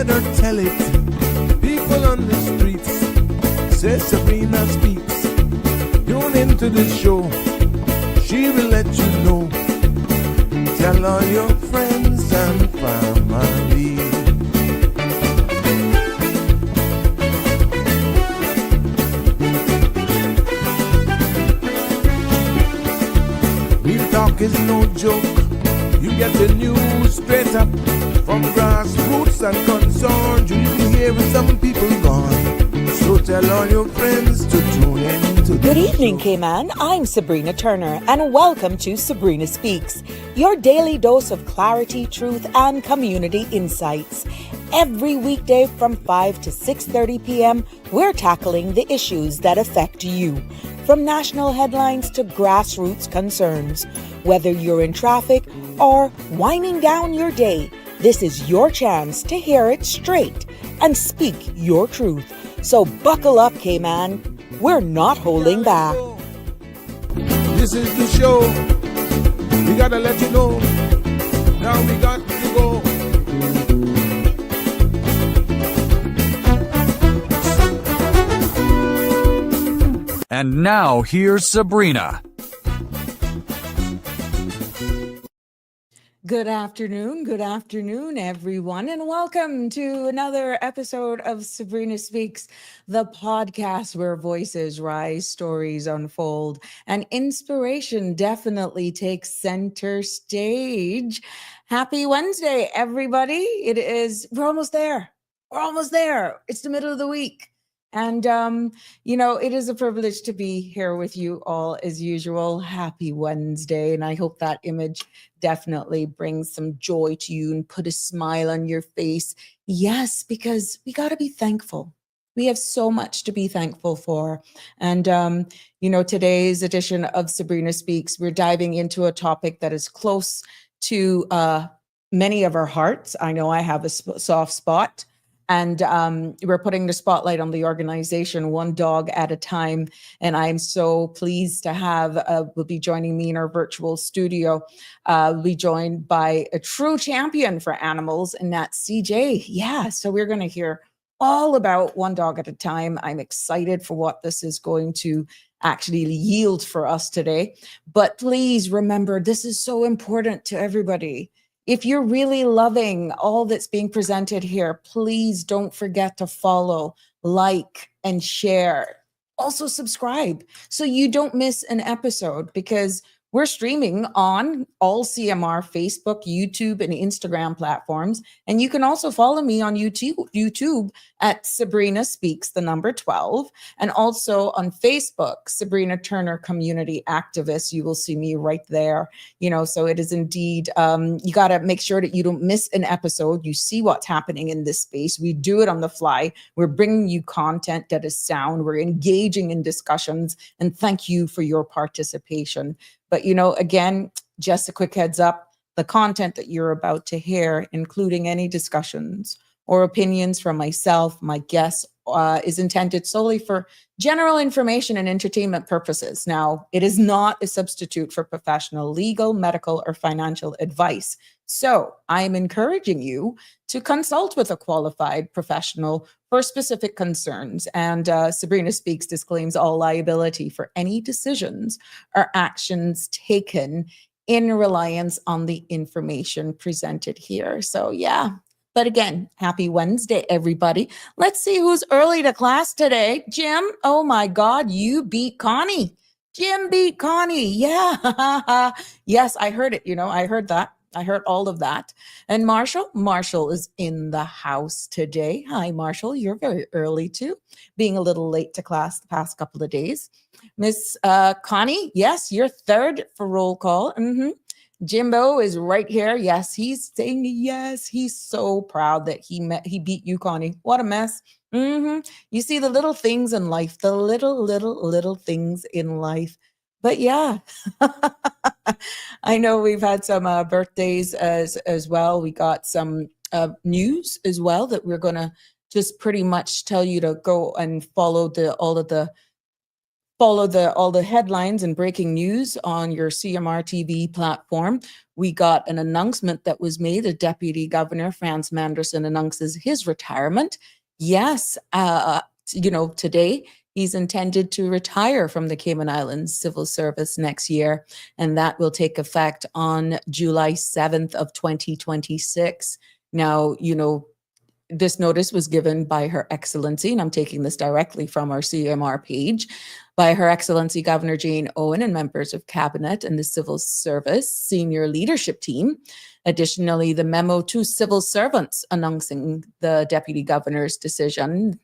better tell it. People on the streets say Sabrina speaks. Tune into the show, she will let you know. Tell all your friends and family. Real talk is no joke. You get the news straight up from grassroots and concerns. You hear some people gone. So tell all your friends to tune in to Good evening, Cayman. I'm Sabrina Turner, and welcome to Sabrina Speaks, your daily dose of clarity, truth, and community insights. Every weekday from 5 to 6:30 p.m., we're tackling the issues that affect you, from national headlines to grassroots concerns. Whether you're in traffic or winding down your day, this is your chance to hear it straight and speak your truth. So buckle up, Cayman. We're not holding back. This is the show. We gotta let you know. Now we got to go. And now here's Sabrina. Good afternoon, everyone, and welcome to another episode of Sabrina Speaks, the podcast where voices rise, stories unfold, and inspiration definitely takes center stage. Happy Wednesday, everybody. We're almost there. It's the middle of the week. And, it is a privilege to be here with you all as usual. Happy Wednesday. And I hope that image definitely brings some joy to you and put a smile on your face. Yes, because we got to be thankful. We have so much to be thankful for. And, today's edition of Sabrina Speaks, we're diving into a topic that is close to many of our hearts. I know I have a soft spot. And we're putting the spotlight on the organization, One Dog at a Time. And I'm so pleased to have, will be joining me in our virtual studio. We'll be joined by a true champion for animals, and that's CJ. Yeah, so we're going to hear all about One Dog at a Time. I'm excited for what this is going to actually yield for us today. But please remember, this is so important to everybody. If you're really loving all that's being presented here, please don't forget to follow, like, and share. Also subscribe so you don't miss an episode, because we're streaming on all CMR, Facebook, YouTube, and Instagram platforms. And you can also follow me on YouTube at Sabrina Speaks, the number 12. And also on Facebook, Sabrina Turner Community Activist. You will see me right there. So it is indeed, you got to make sure that you don't miss an episode. You see what's happening in this space. We do it on the fly. We're bringing you content that is sound. We're engaging in discussions. And thank you for your participation. But, again, just a quick heads up, the content that you're about to hear, including any discussions or opinions from myself, my guests, is intended solely for general information and entertainment purposes. Now, it is not a substitute for professional legal, medical, or financial advice. So I am encouraging you to consult with a qualified professional for specific concerns. And Sabrina Speaks disclaims all liability for any decisions or actions taken in reliance on the information presented here. So yeah. But again, happy Wednesday, everybody. Let's see who's early to class today. Jim, oh my God, you beat Connie. Jim beat Connie. Yeah. Yes, I heard it. I heard that. I heard all of that. And Marshall is in the house today. Hi, Marshall. You're very early too, being a little late to class the past couple of days. Miss Connie, yes, you're third for roll call. Jimbo is right here. Yes, he's saying yes. He's so proud that he beat you, Connie. What a mess. You see the little things in life, the little things in life. But yeah, I know we've had some birthdays as well. We got some news as well that we're going to just pretty much tell you to go and follow all of the follow all the headlines and breaking news on your CMR TV platform. We got an announcement that was made. The Deputy Governor, Franz Manderson, announces his retirement. Yes, today he's intended to retire from the Cayman Islands Civil Service next year, and that will take effect on July 7th of 2026. Now, this notice was given by Her Excellency, and I'm taking this directly from our CMR page, by Her Excellency Governor Jane Owen and members of Cabinet and the Civil Service senior leadership team. Additionally, the memo to civil servants announcing the Deputy Governor's decision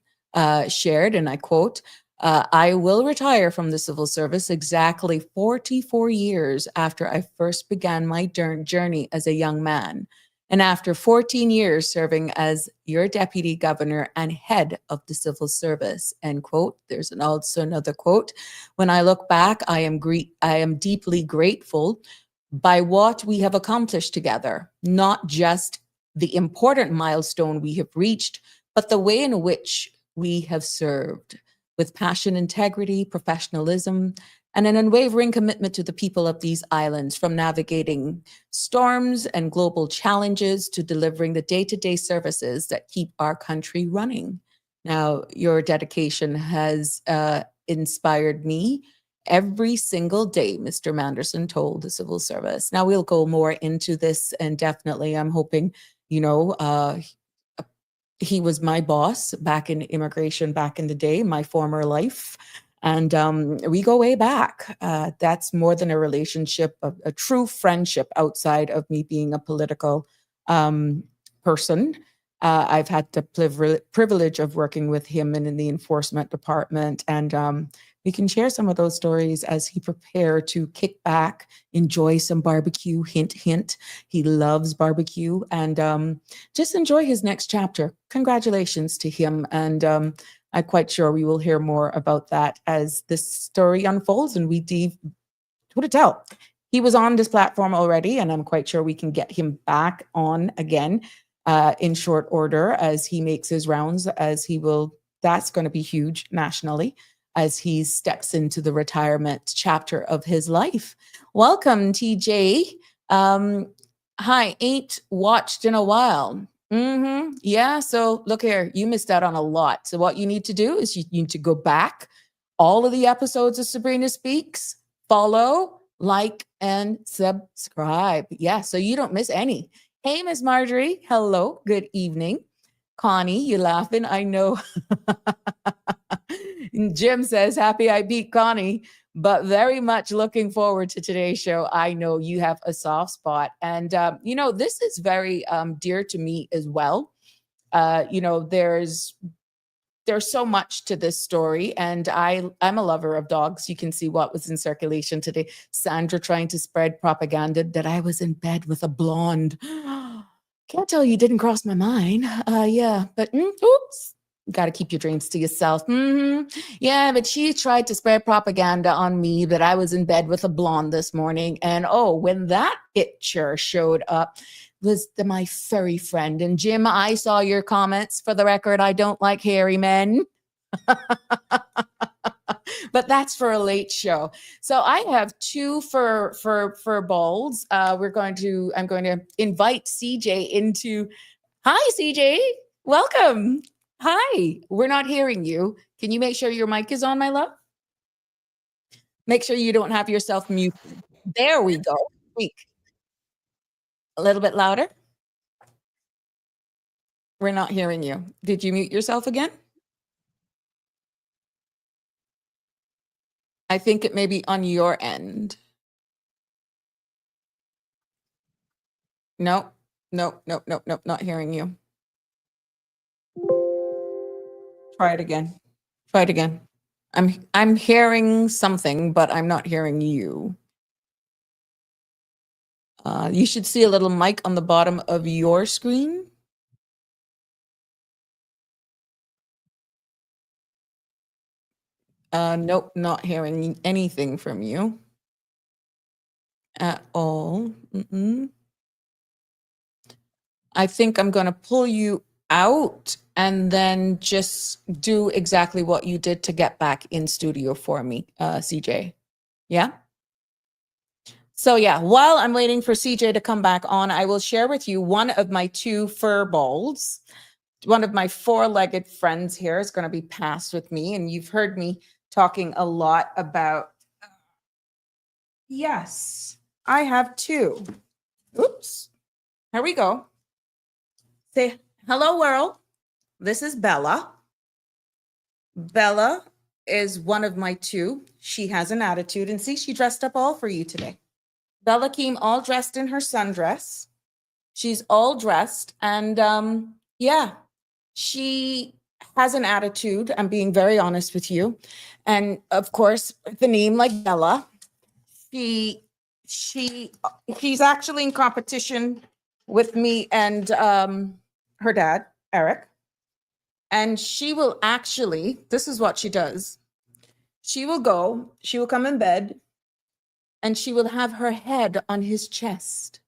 shared, and I quote, I will retire from the civil service exactly 44 years after I first began my journey as a young man. And after 14 years serving as your deputy governor and head of the civil service, end quote. There's also another quote. When I look back, I am deeply grateful by what we have accomplished together, not just the important milestone we have reached, but the way in which we have served with passion, integrity, professionalism, and an unwavering commitment to the people of these islands, from navigating storms and global challenges to delivering the day-to-day services that keep our country running. Now, your dedication has inspired me every single day, Mr. Manderson told the civil service. Now, we'll go more into this, and definitely I'm hoping, he was my boss back in immigration back in the day, my former life. And we go way back. That's more than a relationship, a true friendship outside of me being a political person. I've had the privilege of working with him and in the enforcement department. And we can share some of those stories as he prepared to kick back, enjoy some barbecue, hint, hint. He loves barbecue, and just enjoy his next chapter. Congratulations to him. And I'm quite sure we will hear more about that as this story unfolds and who to tell. He was on this platform already, and I'm quite sure we can get him back on again in short order as he makes his rounds, that's going to be huge nationally as he steps into the retirement chapter of his life. Welcome, TJ. Hi, ain't watched in a while. Yeah, so look here, you missed out on a lot. So what you need to do is you need to go back all of the episodes of Sabrina Speaks, follow, like, and subscribe. Yeah, so you don't miss any. Hey, Miss Marjorie. Hello, good evening. Connie, you laughing? I know. Jim says, happy I beat Connie, but very much looking forward to today's show. I know you have a soft spot. And, this is very dear to me as well. There's so much to this story, and I'm a lover of dogs. You can see what was in circulation today. Sandra trying to spread propaganda that I was in bed with a blonde. Can't tell you didn't cross my mind. Yeah, but oops. Got to keep your dreams to yourself. Yeah, but she tried to spread propaganda on me that I was in bed with a blonde this morning. And when that picture showed up, was my furry friend. And Jim, I saw your comments. For the record, I don't like hairy men. But that's for a late show. So I have two fur balls. I'm going to invite CJ into. Hi, CJ. Welcome. Hi. We're not hearing you. Can you make sure your mic is on, my love? Make sure you don't have yourself muted. There we go. Speak. A little bit louder. We're not hearing you. Did you mute yourself again? I think it may be on your end. Nope, not hearing you. Try it again. I'm hearing something, but I'm not hearing you. You should see a little mic on the bottom of your screen. Nope, not hearing anything from you at all. I think I'm going to pull you out and then just do exactly what you did to get back in studio for me, CJ. Yeah? So yeah, while I'm waiting for CJ to come back on, I will share with you one of my 2 fur balls. One of my 4-legged friends here is going to be passed with me, and you've heard me talking a lot about, yes, I have 2. Oops. Here we go. Say hello, world. This is Bella. Bella is one of my 2. She has an attitude, and see, she dressed up all for you today. Bella came all dressed in her sundress. She's all dressed, and yeah, she has an attitude. I'm being very honest with you. And of course, the name like Bella, she's actually in competition with me and her dad, Eric. And she will actually, this is what she does. She will come in bed and she will have her head on his chest.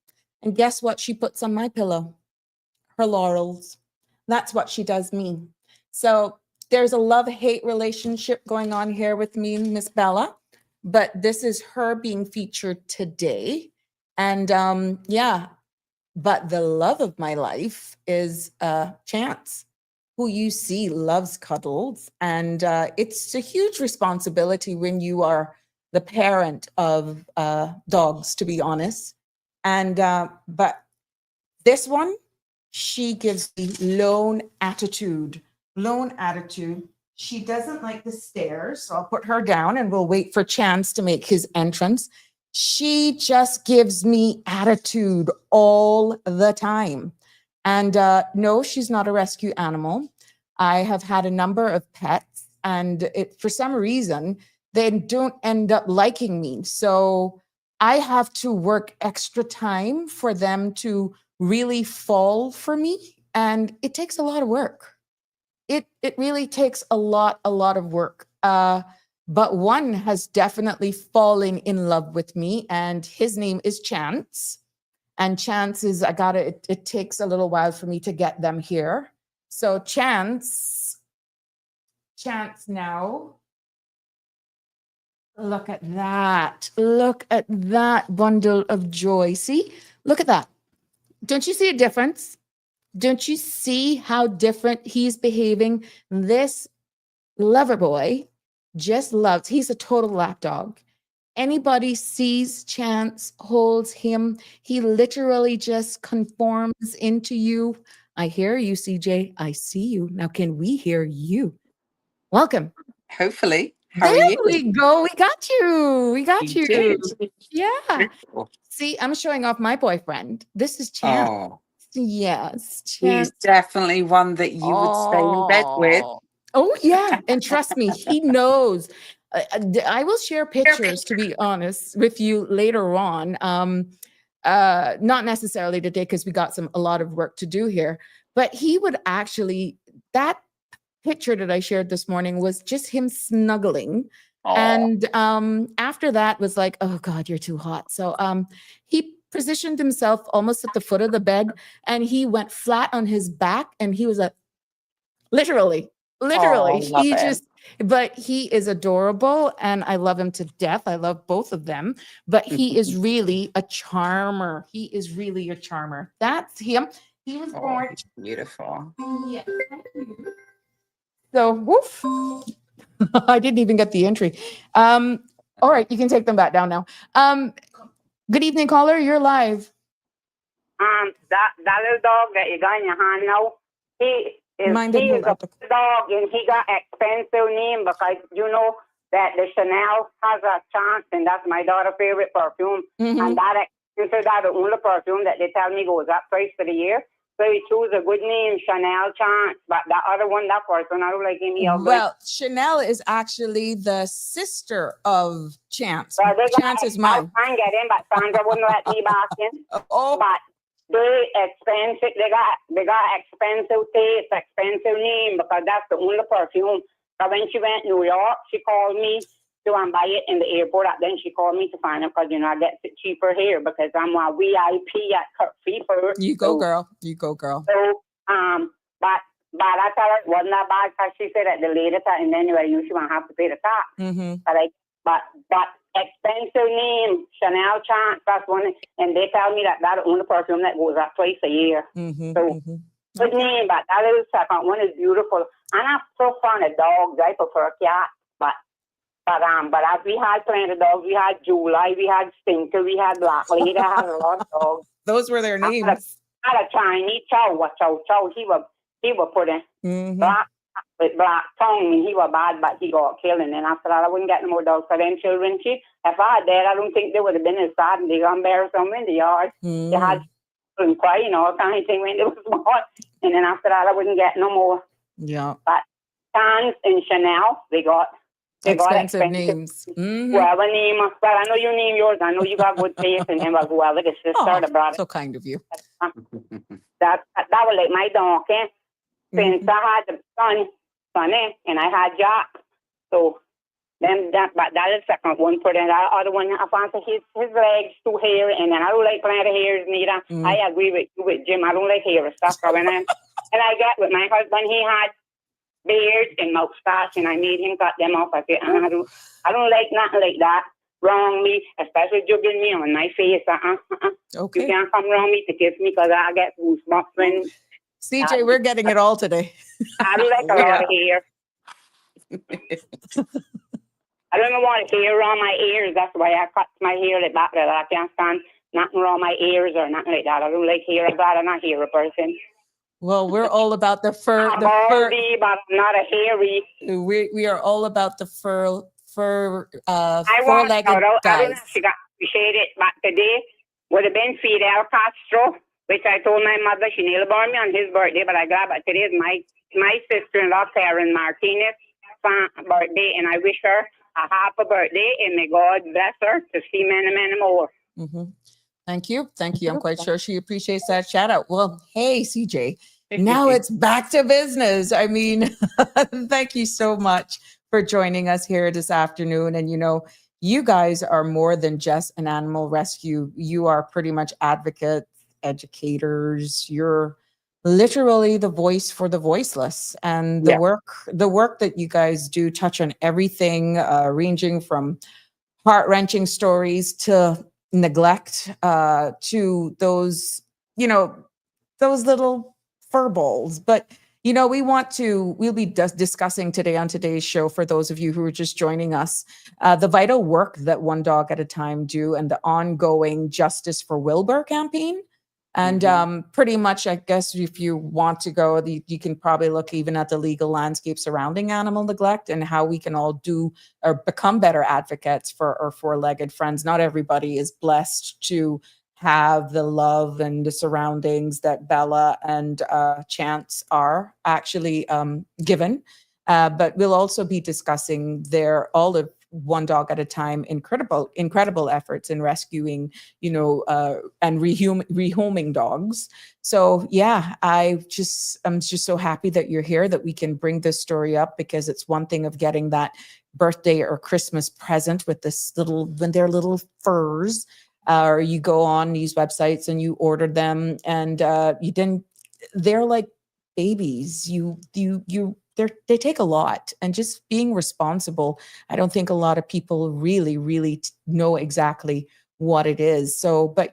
And guess what she puts on my pillow? Her laurels. That's what she does me. So there's a love-hate relationship going on here with me and Miss Bella, but this is her being featured today. And yeah, but the love of my life is Chance, who you see loves cuddles. And it's a huge responsibility when you are the parent of dogs, to be honest. And but this one, she gives the lone attitude. She doesn't like the stairs, so I'll put her down and we'll wait for Chance to make his entrance. She just gives me attitude all the time. And no, she's not a rescue animal. I have had a number of pets, and for some reason, they don't end up liking me. So I have to work extra time for them to really fall for me. And it takes a lot of work. It really takes a lot of work. But one has definitely fallen in love with me, and his name is Chance. And Chance is, it takes a little while for me to get them here. So Chance now. Look at that. Look at that bundle of joy. See, look at that. Don't you see a difference? Don't you see how different he's behaving? This lover boy just loves, he's a total lap dog. Anybody sees Chance, holds him, he literally just conforms into you. I hear you, CJ. I see you. Now, can we hear you? Welcome. Hopefully. How There are you? we go. We got you. You did. Yeah. See, I'm showing off my boyfriend. This is Chance. Oh, Yes. he's Chance. definitely one that you would stay in bed with. Oh, yeah. And trust me, he knows. I will share pictures, to be honest, with you later on. Not necessarily today, because we got a lot of work to do here. But he would actually, that picture that I shared this morning was just him snuggling. Aw. And after that was like, oh God, you're too hot. So he positioned himself almost at the foot of the bed, and he went flat on his back, and he was like, literally, love he it. just, but he is adorable, and I love him to death. I love both of them, but he is really a charmer. That's him. He was born. He's beautiful. Yes. So, woof. I didn't even get the entry. All right, you can take them back down now. Good evening, caller. You're live. That little dog that you got in your hand now, he is a dog, and he got expensive name because you know that the Chanel has a Chance, and that's my daughter's favorite perfume. Mm-hmm. And that expensive, that the only perfume that they tell me goes up twice for the year. So he chose a good name, Chanel Chance. But that other one, that person, I don't like him. Well, Chanel is actually the sister of Chance. Well, Chance is mine. I can't get in, but Sandra wouldn't let me back in. Oh. But they expensive. They got expensive taste, expensive name, because that's the only perfume. So when she went to New York, she called me to buy it in the airport. Then she called me to find it because I get it cheaper here because I'm a VIP at Kurt Fever. You go, girl. You go, girl. So but bad. I tell her it wasn't that bad because she said at the later time, and anyway, you she won't have to pay the tax. Mm-hmm. But expensive name, Chanel Chance, that's one, and they tell me that that's the only perfume that goes up twice a year. Mm-hmm. So, Mm-hmm. good name, but that little second one is beautiful. And I'm so fond of dogs. I prefer cats, but as we had plenty of dogs, we had July, we had Stinker, we had Black Lady, I had a lot of dogs. Those were their names. I had a Chinese Chow. He was put in black with black tongue, and he was bad, but he got killed. And then after that, I wouldn't get no more dogs for them children. If I had that, I don't think they would have been as sad, and they got embarrassed them in the yard. They had children crying, all kind of thing when they was small. And then after that, I wouldn't get no more. Yeah. But Chance and Chanel, they got Expensive names. Mm-hmm. Whoever name, well, I know you name yours. I know you got good taste, and then whoever the sister, the brother. So kind of you. That was like my donkey. Since I had the Sonny, and I had Jack. So then that is the second one for them. That other one, I fancy his legs too hairy, and then I don't like plenty of hairs neither. I agree with you with Jim. I don't like hairy stuff. And I get with my husband, he had beard and moustache, and I made him cut them off. I said, I don't like nothing like that. Wrong me, especially jugging me on my face. Okay. You can't come wrong me to kiss me because I get goosebumps when. CJ, we're getting it all today. I don't like a lot of hair. I don't even want hair on my ears. That's why I cut my hair like that. I can't stand nothing on my ears or nothing like that. I don't like hair. I'm glad I'm not a hair person. Well, we're all about the fur. I'm baldy, but I'm not a hairy. We are all about the four-legged I don't know guys. if she got appreciated, but today would have been Fidel Castro, which I told my mother she nearly born me on his birthday, but I got but today is my sister-in-law, Karen Martinez, birthday, and I wish her a happy birthday, and may God bless her to see many, many more. Mm-hmm. Thank you. I'm quite sure she appreciates that shout out. Well, hey, CJ, now it's back to business. I mean, thank you so much for joining us here this afternoon. And, you guys are more than just an animal rescue. You are pretty much advocates, educators. You're literally the voice for the voiceless. And the work that you guys do touch on everything, ranging from heart-wrenching stories to neglect, to those little fur balls. But we'll be discussing today on today's show, for those of you who are just joining us, the vital work that One Dog at a Time do and the ongoing Justice for Wilbur campaign. And pretty much, I guess, if you want to go, you can probably look even at the legal landscape surrounding animal neglect and how we can all do or become better advocates for our four-legged friends. Not everybody is blessed to have the love and the surroundings that Bella and Chance are actually given. But we'll also be discussing all of One Dog at a Time incredible efforts in rescuing, and rehoming dogs. So yeah, I'm just so happy that you're here, that we can bring this story up, because it's one thing of getting that birthday or Christmas present with when they're little furs, or you go on these websites and you order them, and they're like babies. They take a lot, and just being responsible. I don't think a lot of people really, really know exactly what it is. So, but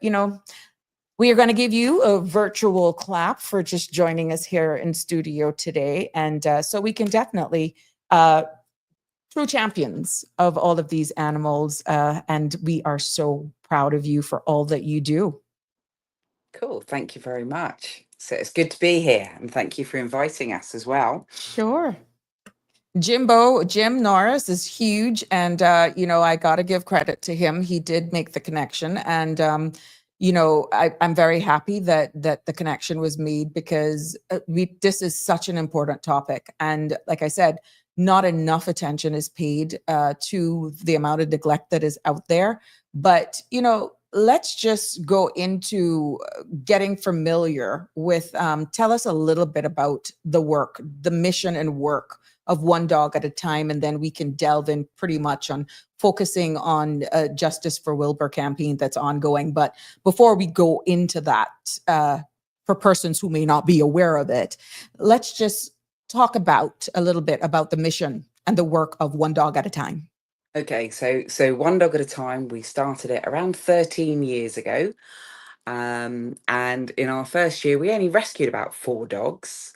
we are going to give you a virtual clap for just joining us here in studio today. And so we can definitely, true champions of all of these animals. And we are so proud of you for all that you do. Cool. Thank you very much. So it's good to be here, and thank you for inviting us as well. Sure. Jim Norris is huge. And, I got to give credit to him. He did make the connection. And, I'm very happy that the connection was made, because this is such an important topic. And like I said, not enough attention is paid to the amount of neglect that is out there. But, let's just go into getting familiar with, tell us a little bit about the mission and work of One Dog at a Time, and then we can delve in pretty much on focusing on Justice for Wilbur campaign that's ongoing. But before we go into that, for persons who may not be aware of it, let's just talk about a little bit about the mission and the work of One Dog at a Time. Okay, so One Dog at a Time, we started it around 13 years ago. And in our first year, we only rescued about 4 dogs,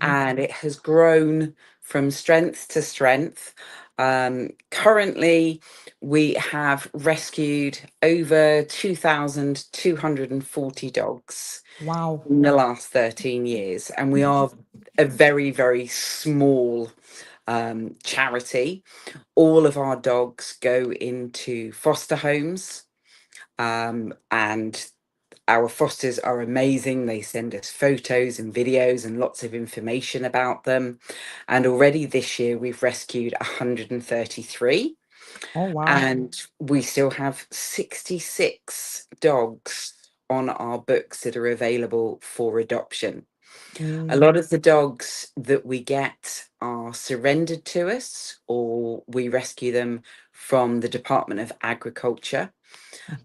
and it has grown from strength to strength. Currently, we have rescued over 2,240 dogs Wow. in the last 13 years, and we are a very, very small charity. All of our dogs go into foster homes, and our fosters are amazing. They send us photos and videos and lots of information about them. And already this year, we've rescued 133. Oh, wow. And we still have 66 dogs on our books that are available for adoption. A lot of the dogs that we get are surrendered to us, or we rescue them from the Department of Agriculture.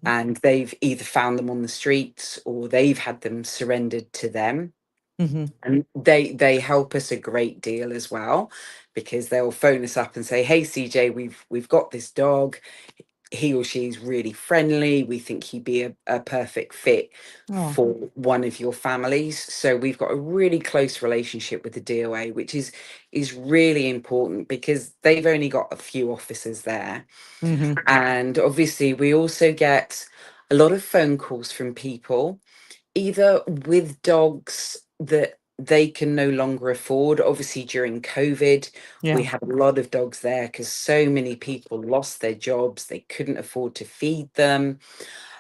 And they've either found them on the streets or they've had them surrendered to them. And they help us a great deal as well, because they'll phone us up and say, "Hey CJ, we've got this dog. He or she's really friendly. We think he'd be a perfect fit for one of your families." So we've got a really close relationship with the DOA, which is really important, because they've only got a few officers there. And obviously we also get a lot of phone calls from people, either with dogs that they can no longer afford. Obviously during COVID, we had a lot of dogs there because so many people lost their jobs, they couldn't afford to feed them.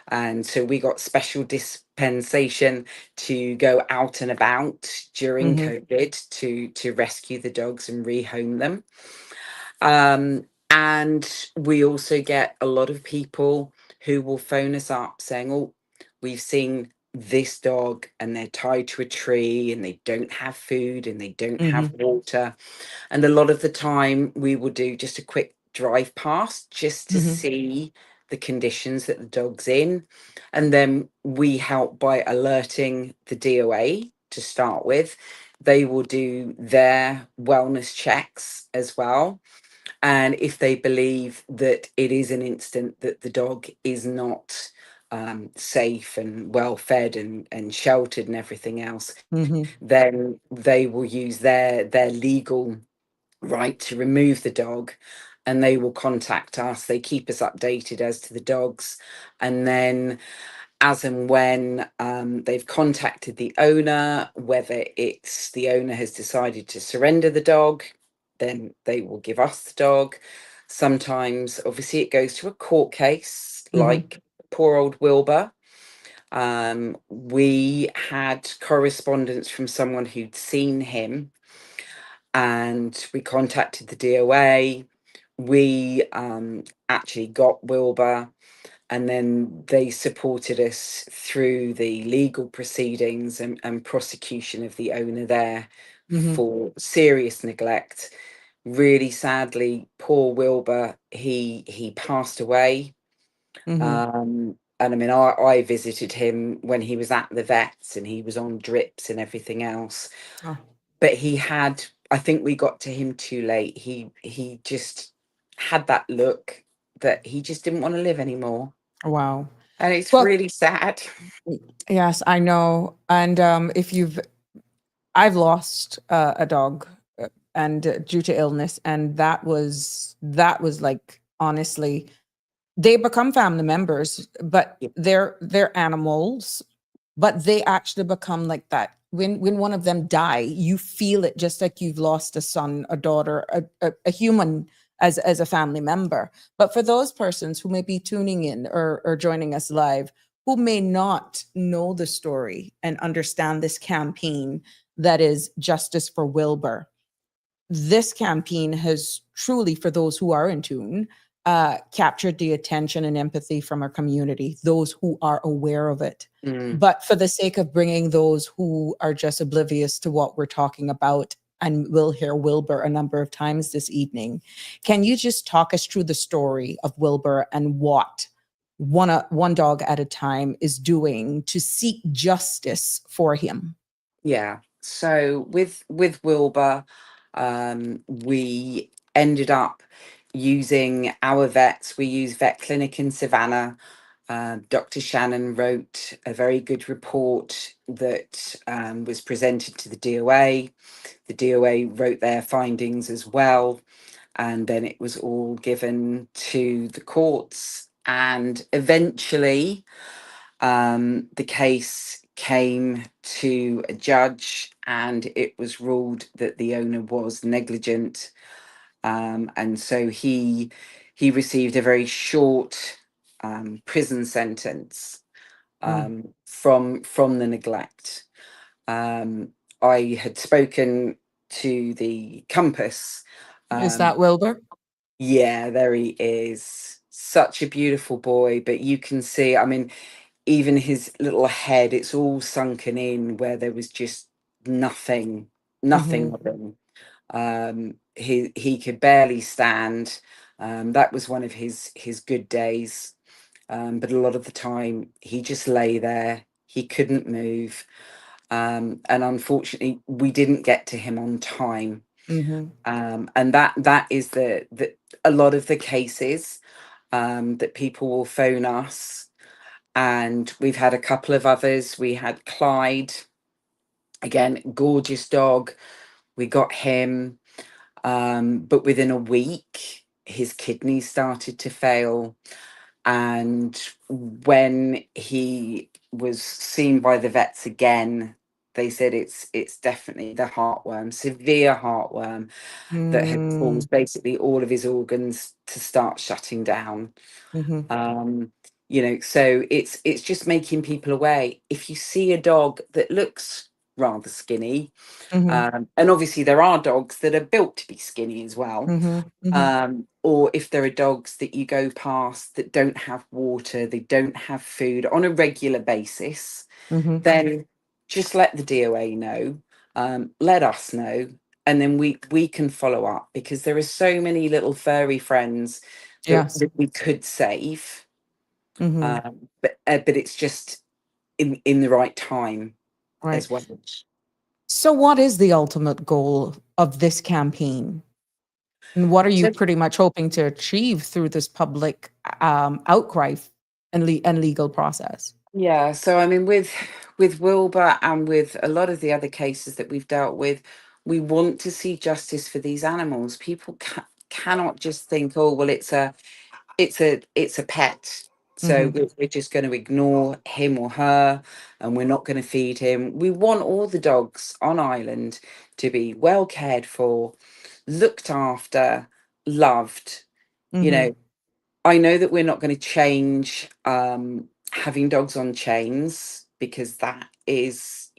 And so we got special dispensation to go out and about during COVID to rescue the dogs and rehome them. And we also get a lot of people who will phone us up saying, "Oh, we've seen this dog and they're tied to a tree and they don't have food and they don't have water." And a lot of the time we will do just a quick drive past just to see the conditions that the dog's in. And then we help by alerting the DOA to start with. They will do their wellness checks as well. And if they believe that it is an instant that the dog is not safe and well fed and sheltered and everything else, then they will use their legal right to remove the dog, and they will contact us. They keep us updated as to the dogs, and then as and when they've contacted the owner, whether it's the owner has decided to surrender the dog, then they will give us the dog. Sometimes, obviously, it goes to a court case, like poor old Wilbur. We had correspondence from someone who'd seen him, and we contacted the DOA. We actually got Wilbur, and then they supported us through the legal proceedings and prosecution of the owner there for serious neglect. Really sadly, poor Wilbur, he passed away. And I mean, I visited him when he was at the vets and he was on drips and everything else. But he had, I think we got to him too late. He just had that look that he just didn't want to live anymore. Wow. And it's Well, really sad. yes, I know. And I've lost a dog and due to illness, and that was like, honestly, they become family members, but they're animals, but they actually become like that. When one of them die, you feel it just like you've lost a son, a daughter, a human as a family member. But for those persons who may be tuning in or joining us live, who may not know the story and understand this campaign that is Justice for Wilbur, this campaign has truly, for those who are in tune, captured the attention and empathy from our community, those who are aware of it. But for the sake of bringing those who are just oblivious to what we're talking about, and we'll hear Wilbur a number of times this evening, can you just talk us through the story of Wilbur and what One Dog at a Time is doing to seek justice for him? Yeah. So with Wilbur, we ended up using our vets. We use Vet Clinic in Savannah. Dr. Shannon wrote a very good report that was presented to the DOA. The DOA wrote their findings as well, and then it was all given to the courts. And eventually, the case came to a judge, and it was ruled that the owner was negligent. And so he received a very short prison sentence from the neglect. I had spoken to the Compass. Is that Wilbur? Yeah, there he is. Such a beautiful boy, but you can see, I mean, even his little head, it's all sunken in where there was just nothing of him. He could barely stand. That was one of his good days. But a lot of the time he just lay there. He couldn't move. And unfortunately, we didn't get to him on time. And that is the a lot of the cases that people will phone us. And we've had a couple of others. We had Clyde, again, gorgeous dog. We got him, but within a week, his kidneys started to fail. And when he was seen by the vets again, they said it's definitely the heartworm, severe heartworm, that had caused basically all of his organs to start shutting down. So it's just making people aware. If you see a dog that looks rather skinny, and obviously there are dogs that are built to be skinny as well, or if there are dogs that you go past that don't have water, they don't have food on a regular basis, then just let the DOA know, let us know, and then we can follow up, because there are so many little furry friends that we could save. But it's just in the right time as well. So what is the ultimate goal of this campaign? And what are you pretty much hoping to achieve through this public outcry and legal process? Yeah, so I mean, with Wilbur and with a lot of the other cases that we've dealt with, we want to see justice for these animals. People cannot just think, oh well, it's a pet, so we're just going to ignore him or her, and we're not going to feed him. We want all the dogs on island to be well cared for, looked after, loved. I know that we're not going to change having dogs on chains, because that is,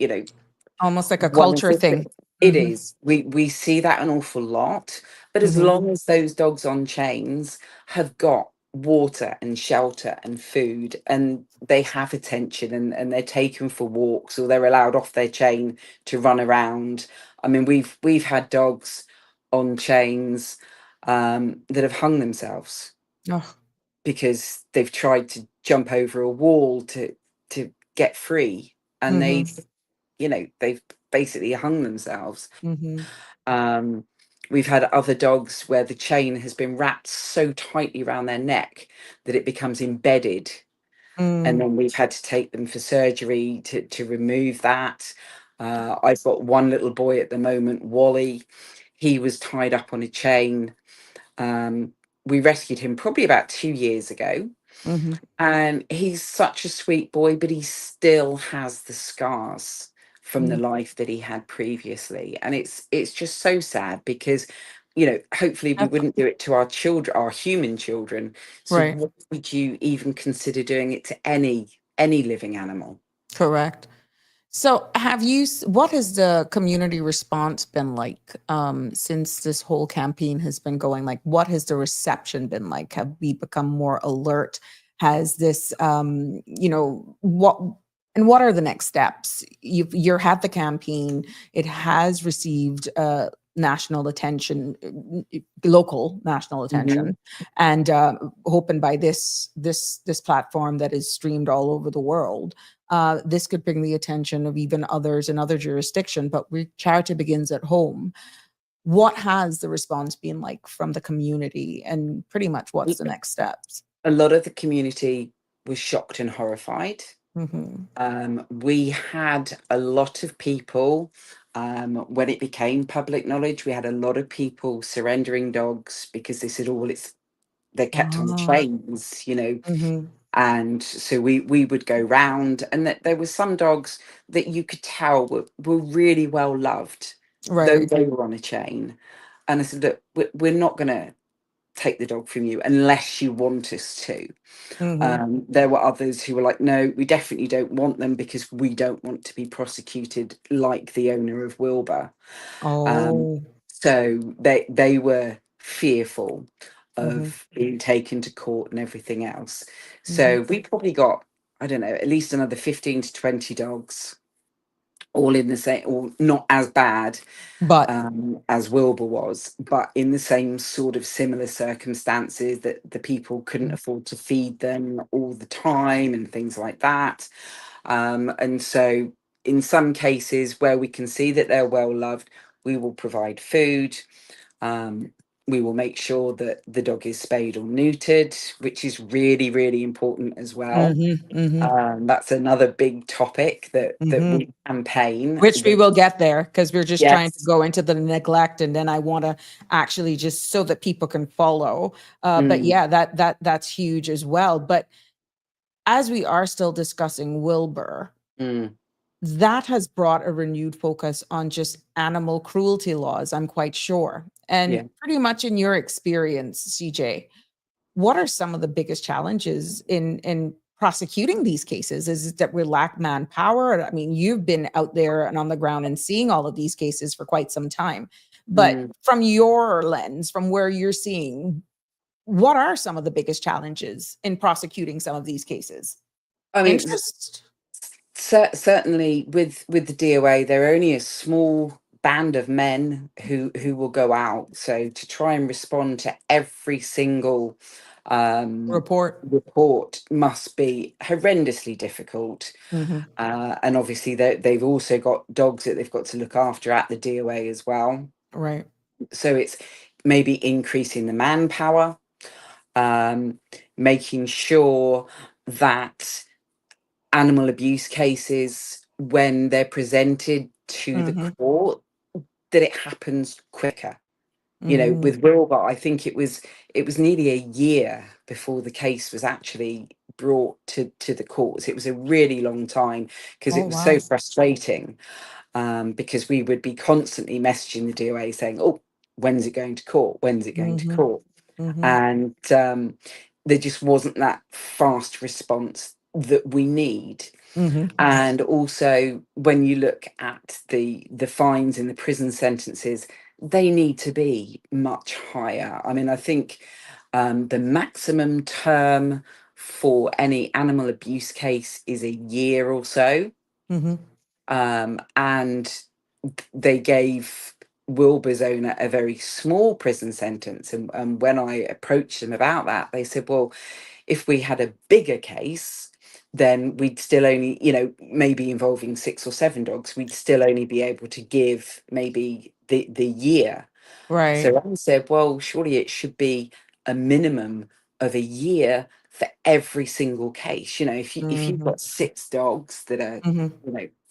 Almost like a one of culture thing. it is. We see that an awful lot, but as long as those dogs on chains have got water and shelter and food, and they have attention, and they're taken for walks, or they're allowed off their chain to run around. I mean, we've had dogs on chains that have hung themselves because they've tried to jump over a wall to get free, and they've basically hung themselves. We've had other dogs where the chain has been wrapped so tightly around their neck that it becomes embedded, and then we've had to take them for surgery to remove that. I've got one little boy at the moment, Wally. He was tied up on a chain. We rescued him probably about 2 years ago. And he's such a sweet boy, but he still has the scars from the life that he had previously. And it's just so sad, because, hopefully we wouldn't do it to our children, our human children. So what would you even consider doing it to any living animal? Correct. So what has the community response been like since this whole campaign has been going? Like, what has the reception been like? Have we become more alert? Has this, what are the next steps? You're had the campaign. It has received national attention, local national attention, and hoping by this platform that is streamed all over the world, this could bring the attention of even others in other jurisdiction, but charity begins at home. What has the response been like from the community, and pretty much what's the next steps? A lot of the community was shocked and horrified. We had a lot of people, when it became public knowledge, we had a lot of people surrendering dogs because they said, oh, well, they're kept on chains, and so we would go round, and that there were some dogs that you could tell were really well loved, though they were on a chain. And I said, look, we're not going to take the dog from you unless you want us to. There were others who were like, no, we definitely don't want them because we don't want to be prosecuted like the owner of Wilbur. So they were fearful of being taken to court and everything else. So we probably got, I don't know, at least another 15 to 20 dogs, all in the same, or not as bad but as Wilbur was, but in the same sort of similar circumstances, that the people couldn't afford to feed them all the time and things like that. And so in some cases where we can see that they're well loved, we will provide food. We will make sure that the dog is spayed or neutered, which is really, really important as well. That's another big topic that we campaign. Which we will get there, because we're just trying to Yes. go into the neglect, and then I want to actually just so that people can follow. But yeah, that's huge as well. But as we are still discussing Wilbur, that has brought a renewed focus on just animal cruelty laws, I'm quite sure. And pretty much in your experience, CJ, what are some of the biggest challenges in prosecuting these cases? Is it that we lack manpower? I mean, you've been out there and on the ground and seeing all of these cases for quite some time. But from your lens, from where you're seeing, what are some of the biggest challenges in prosecuting some of these cases? I mean, Interest? certainly with the DOA, there are only a small band of men who will go out. So to try and respond to every single report must be horrendously difficult. And obviously they've also got dogs that they've got to look after at the DOA as well. Right. So it's maybe increasing the manpower, making sure that animal abuse cases, when they're presented to the court, that it happens quicker. With Wilbur, I think it was nearly a year before the case was actually brought to the courts. It was a really long time, because it was so frustrating, because we would be constantly messaging the DOA saying, oh, when's it going to court? When's it going to court? And there just wasn't that fast response that we need. And also, when you look at the fines and the prison sentences, they need to be much higher. I mean, I think the maximum term for any animal abuse case is a year or so. And they gave Wilbur's owner a very small prison sentence. And when I approached them about that, they said, well, if we had a bigger case, then we'd still only, maybe involving 6 or 7 dogs, we'd still only be able to give maybe the year. Right. So I said, well, surely it should be a minimum of a year for every single case. If you've got 6 dogs that are,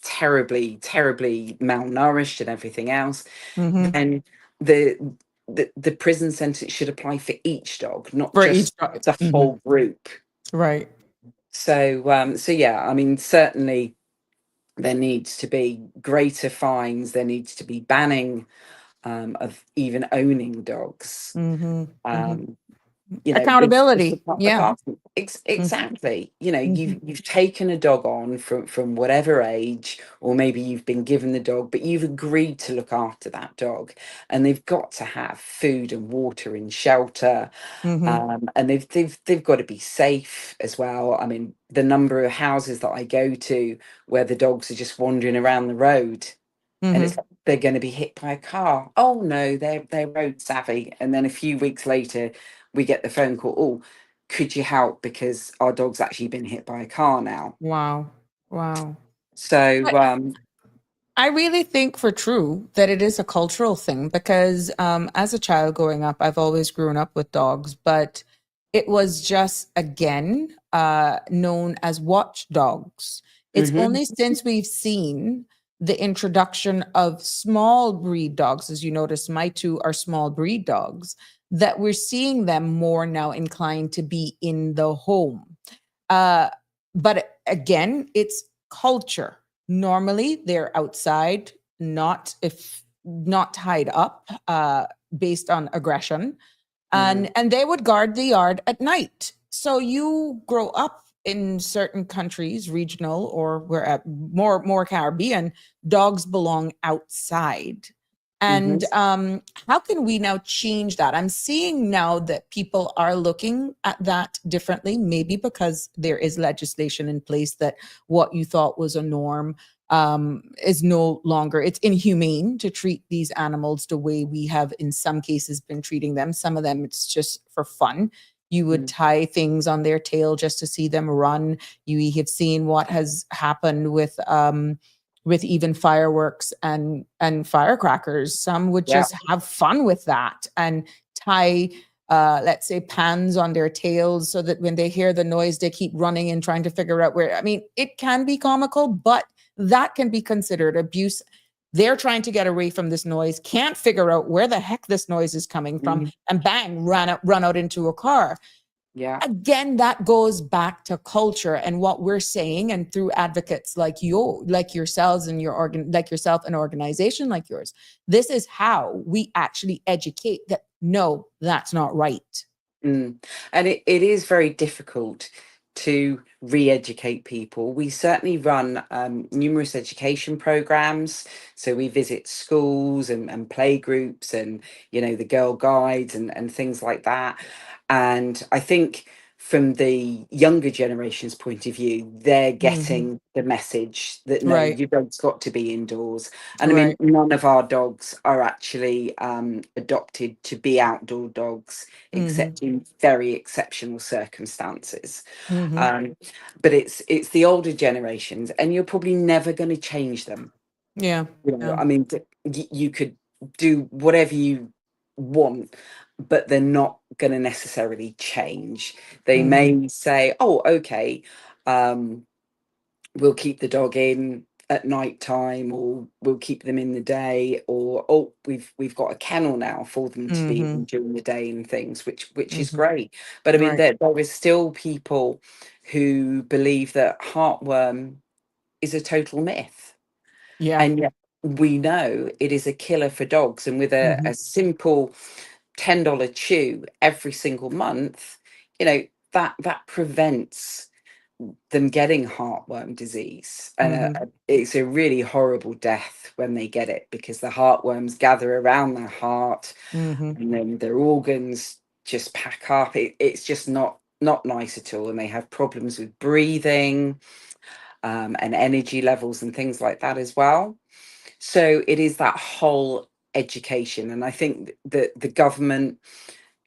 terribly, terribly malnourished and everything else, then the prison sentence should apply for each dog, not For just each dog. the whole group. Right. So yeah, I mean, certainly there needs to be greater fines. There needs to be banning of even owning dogs. Accountability. Yeah. Exactly. You've taken a dog on from whatever age, or maybe you've been given the dog, but you've agreed to look after that dog, and they've got to have food and water and shelter, and they've got to be safe as well. I mean, the number of houses that I go to where the dogs are just wandering around the road, and it's like they're going to be hit by a car. Oh no, they're road savvy. And then a few weeks later, we get the phone call, oh, could you help, because our dog's actually been hit by a car now. Wow. Wow. So But I really think for true that it is a cultural thing because as a child growing up, I've always grown up with dogs, but it was just again known as watchdogs. It's mhm, only since we've seen the introduction of small breed dogs, as you notice, my two are small breed dogs, that we're seeing them more now inclined to be in the home. Uh, but again, it's culture. Normally, they're outside, not tied up, based on aggression, mm, and they would guard the yard at night. So you grow up in certain countries, regional or where more Caribbean, dogs belong outside. And mhm, how can we now change that? I'm seeing now that people are looking at that differently, maybe because there is legislation in place that what you thought was a norm is no longer, it's inhumane to treat these animals the way we have in some cases been treating them. Some of them, it's just for fun. You would mm, tie things on their tail just to see them run. You have seen what has happened with even fireworks and firecrackers. Some would yeah, just have fun with that and tie let's say pans on their tails so that when they hear the noise they keep running and trying to figure out where. I mean, it can be comical, but that can be considered abuse. They're trying to get away from this noise, can't figure out where the heck this noise is coming from, mhm, and bang, run out into a car. yeah, Again, that goes back to culture and what we're saying, and through advocates like you, like yourselves and your like yourself, an organization like yours. This is how we actually educate that no, that's not right. mm. And it is very difficult to re-educate people. We certainly run numerous education programs. So we visit schools and play groups and, the girl guides and things like that. And I think from the younger generation's point of view, they're Hmm. getting the message that no, Right, your dog's got to be indoors. And I mean, right. none of our dogs are actually adopted to be outdoor dogs, Hmm. except in very exceptional circumstances. Hmm. Um, but it's the older generations, and you're probably never going to change them. Yeah, yeah. I mean, you could do whatever you want, but they're not going to necessarily change. They Hmm. may say, "Oh, okay, um, we'll keep the dog in at night time, or we'll keep them in the day, or oh, we've got a kennel now for them to be in Hmm. during the day and things, which is Hmm. great." But I mean, Right. there is still people who believe that heartworm is a total myth, Yeah. and yet we know it is a killer for dogs. And with Hmm. a simple $10 chew every single month, that prevents them getting heartworm disease. And Hmm. it's a really horrible death when they get it, because the heartworms gather around their heart Hmm. and then their organs just pack up. It's just not nice at all, and they have problems with breathing, and energy levels and things like that as well. So it is that whole education, and I think that the government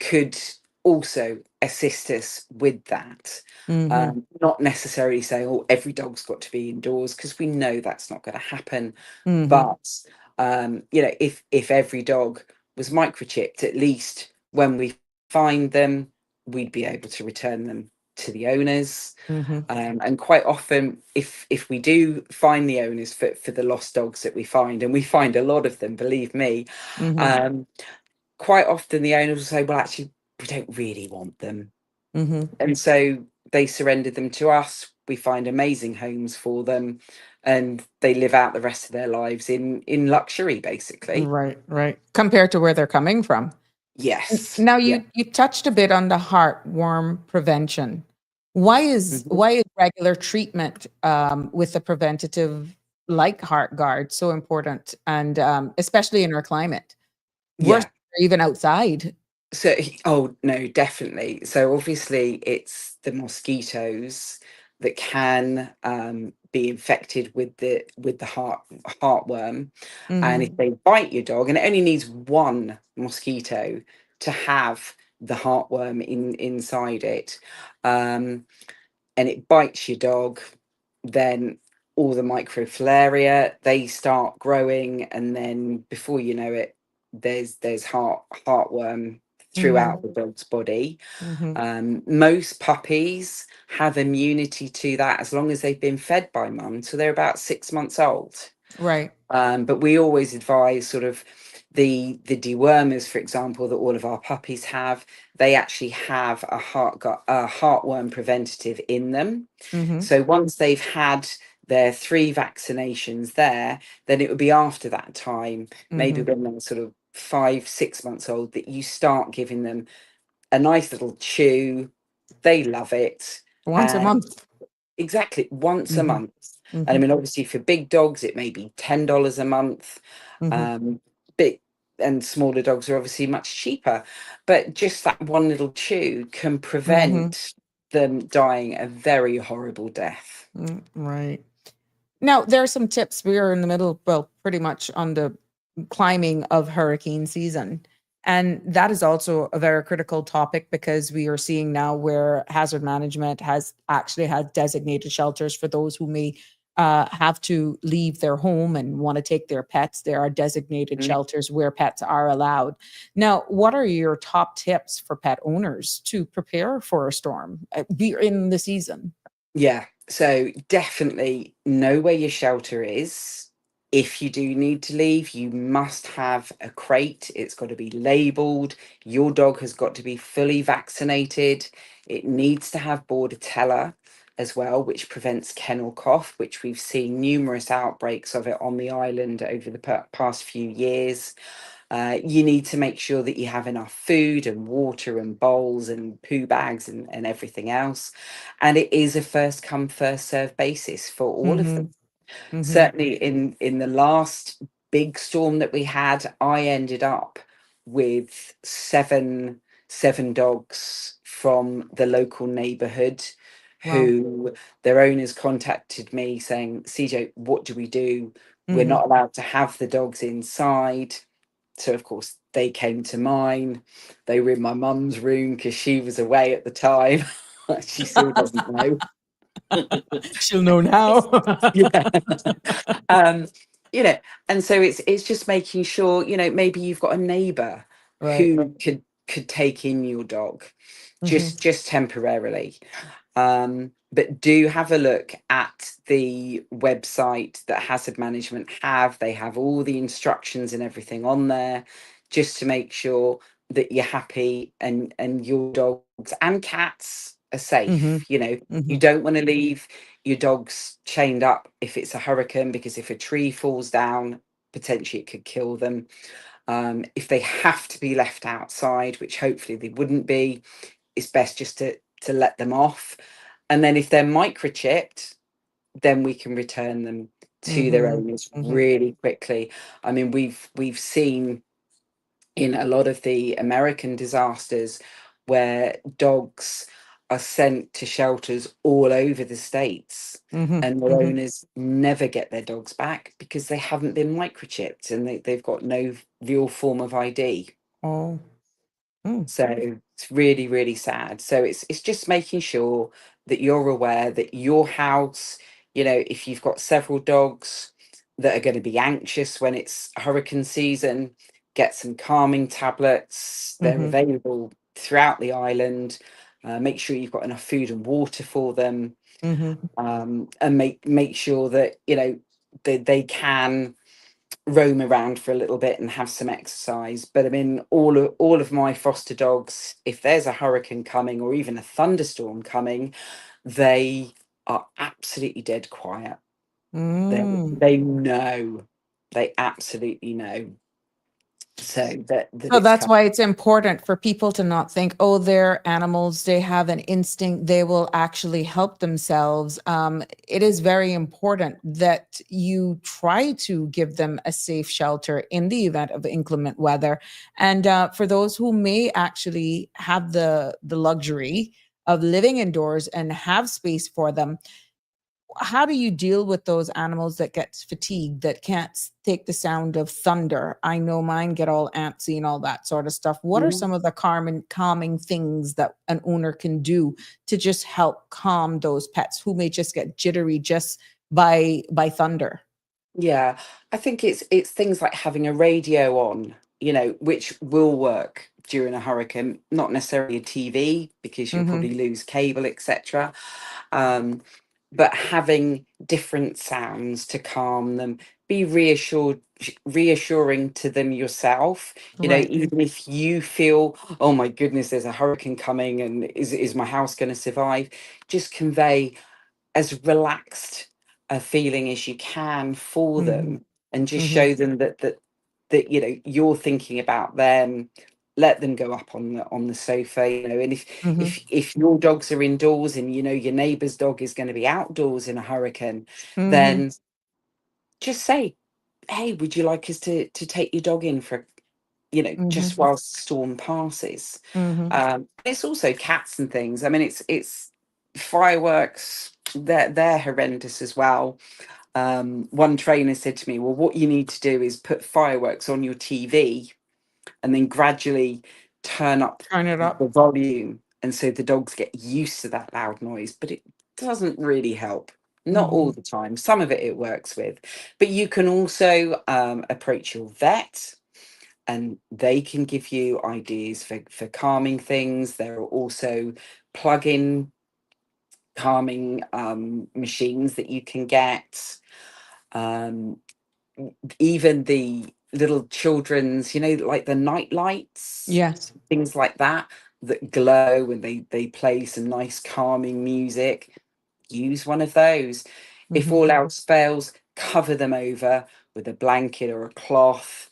could also assist us with that. Hmm. Not necessarily saying, "Oh, every dog's got to be indoors," because we know that's not going to happen. Hmm. But if every dog was microchipped, at least when we find them, we'd be able to return them to the owners. Hmm. And quite often, if we do find the owners for the lost dogs that we find, and we find a lot of them, believe me, Hmm. um, quite often the owners will say, "Well, actually, we don't really want them," Hmm. and so they surrender them to us. We find amazing homes for them, and they live out the rest of their lives in luxury, basically. Right, right. Compared to where they're coming from. Yes, Now yeah. you touched a bit on the heartworm prevention. Mhm. Why is regular treatment with the preventative like heart guard so important, and especially in our climate, worse Yeah. even outside? So, oh no, definitely. So obviously, it's the mosquitoes that can be infected with the heartworm, and if Hmm. they bite your dog, and it only needs one mosquito to have the heartworm inside it, um, and it bites your dog, then all the microfilariae, they start growing, and then before you know it, there's heartworm throughout the dog's body. Most puppies have immunity to that as long as they've been fed by mum, so they're about 6 months old. Right. But we always advise sort of the dewormers, for example, that all of our puppies have. They actually have a heartworm preventative in them. So once they've had their 3 vaccinations there, then it would be after that time, maybe when they're sort of 5-6 months old, that you start giving them a nice little chew. They love it. Once a month. Exactly, once a Mhm. month. And I mean, obviously, for big dogs, it may be $10 a month. Big and smaller dogs are obviously much cheaper. But just that one little chew can prevent them dying a very horrible death. Right. Now, there are some tips. We are in the middle, well, pretty much on the climbing of hurricane season. And that is also a very critical topic because we are seeing now where hazard management has actually had designated shelters for those who may have to leave their home and want to take their pets. There are designated shelters where pets are allowed. Now, what are your top tips for pet owners to prepare for a storm in the season? Yeah, so definitely know where your shelter is. If you do need to leave, you must have a crate. It's got to be labeled. Your dog has got to be fully vaccinated. It needs to have bordetella as well, which prevents kennel cough, which we've seen numerous outbreaks of it on the island over the past few years. You need to make sure that you have enough food and water and bowls and poo bags and everything else. And it is a first come, first serve basis for all of them. Certainly in the last big storm that we had, I ended up with seven dogs from the local neighborhood who their owners contacted me saying, CJ, what do we do? We're not allowed to have the dogs inside. So of course they came to mine. They were in my mum's room because she was away at the time. She still doesn't know. She'll know now. Yeah. You know, and so it's just making sure, you know, maybe you've got a neighbor Right. who could take in your dog just temporarily. But do have a look at the website that hazard management have. They have all the instructions and everything on there, just to make sure that you're happy and your dogs and cats are safe. You know, you don't want to leave your dogs chained up if it's a hurricane, because if a tree falls down, potentially it could kill them. If they have to be left outside, which hopefully they wouldn't be, it's best just to let them off. And then if they're microchipped, then we can return them to their owners really quickly. I mean, we've seen in a lot of the American disasters where dogs are sent to shelters all over the states, and their owners never get their dogs back because they haven't been microchipped and they've got no real form of ID. Oh. So it's really, really sad. So it's just making sure that you're aware that your house, you know, if you've got several dogs that are going to be anxious when it's hurricane season, get some calming tablets. They're available throughout the island. Make sure you've got enough food and water for them, and make sure that, you know, they can roam around for a little bit and have some exercise. But I mean, all of my foster dogs, if there's a hurricane coming or even a thunderstorm coming, they are absolutely dead quiet. They know, they absolutely know. So that So it's that's why it's important for people to not think, oh, they're animals, they have an instinct, they will actually help themselves. It is very important that you try to give them a safe shelter in the event of inclement weather. And for those who may actually have the luxury of living indoors and have space for them, how do you deal with those animals that get fatigued, that can't take the sound of thunder? I know mine get all antsy and all that sort of stuff. What are some of the calming things that an owner can do to just help calm those pets who may just get jittery just by thunder. Yeah, I think it's things like having a radio on, which will work during a hurricane, not necessarily a TV because you'll Mm-hmm. probably lose cable, etc. Um, but having different sounds to calm them, be reassuring to them yourself. Right. Even if you feel, oh my goodness, there's a hurricane coming, and is my house going to survive? Just convey as relaxed a feeling as you can for Mm-hmm. them, and just Mm-hmm. show them that you're thinking about them. Let them go up on the sofa, and if Mm-hmm. if your dogs are indoors, and your neighbor's dog is going to be outdoors in a hurricane, Mm-hmm. then just say, hey, would you like us to take your dog in for Mm-hmm. just whilst the storm passes? Mm-hmm. It's also cats and things. I mean, it's fireworks. They're horrendous as well. One trainer said to me, well, what you need to do is put fireworks on your TV and then gradually turn up Turn it the up. volume, and so the dogs get used to that loud noise. But it doesn't really help, not Mm-hmm. all the time. Some of it works with, but you can also approach your vet, and they can give you ideas for calming things. There are also plug-in calming machines that you can get. um, Even the little children's, like the night lights, Yes. things like that glow, and they play some nice calming music. Use one of those. If Mm-hmm. all else fails, cover them over with a blanket or a cloth.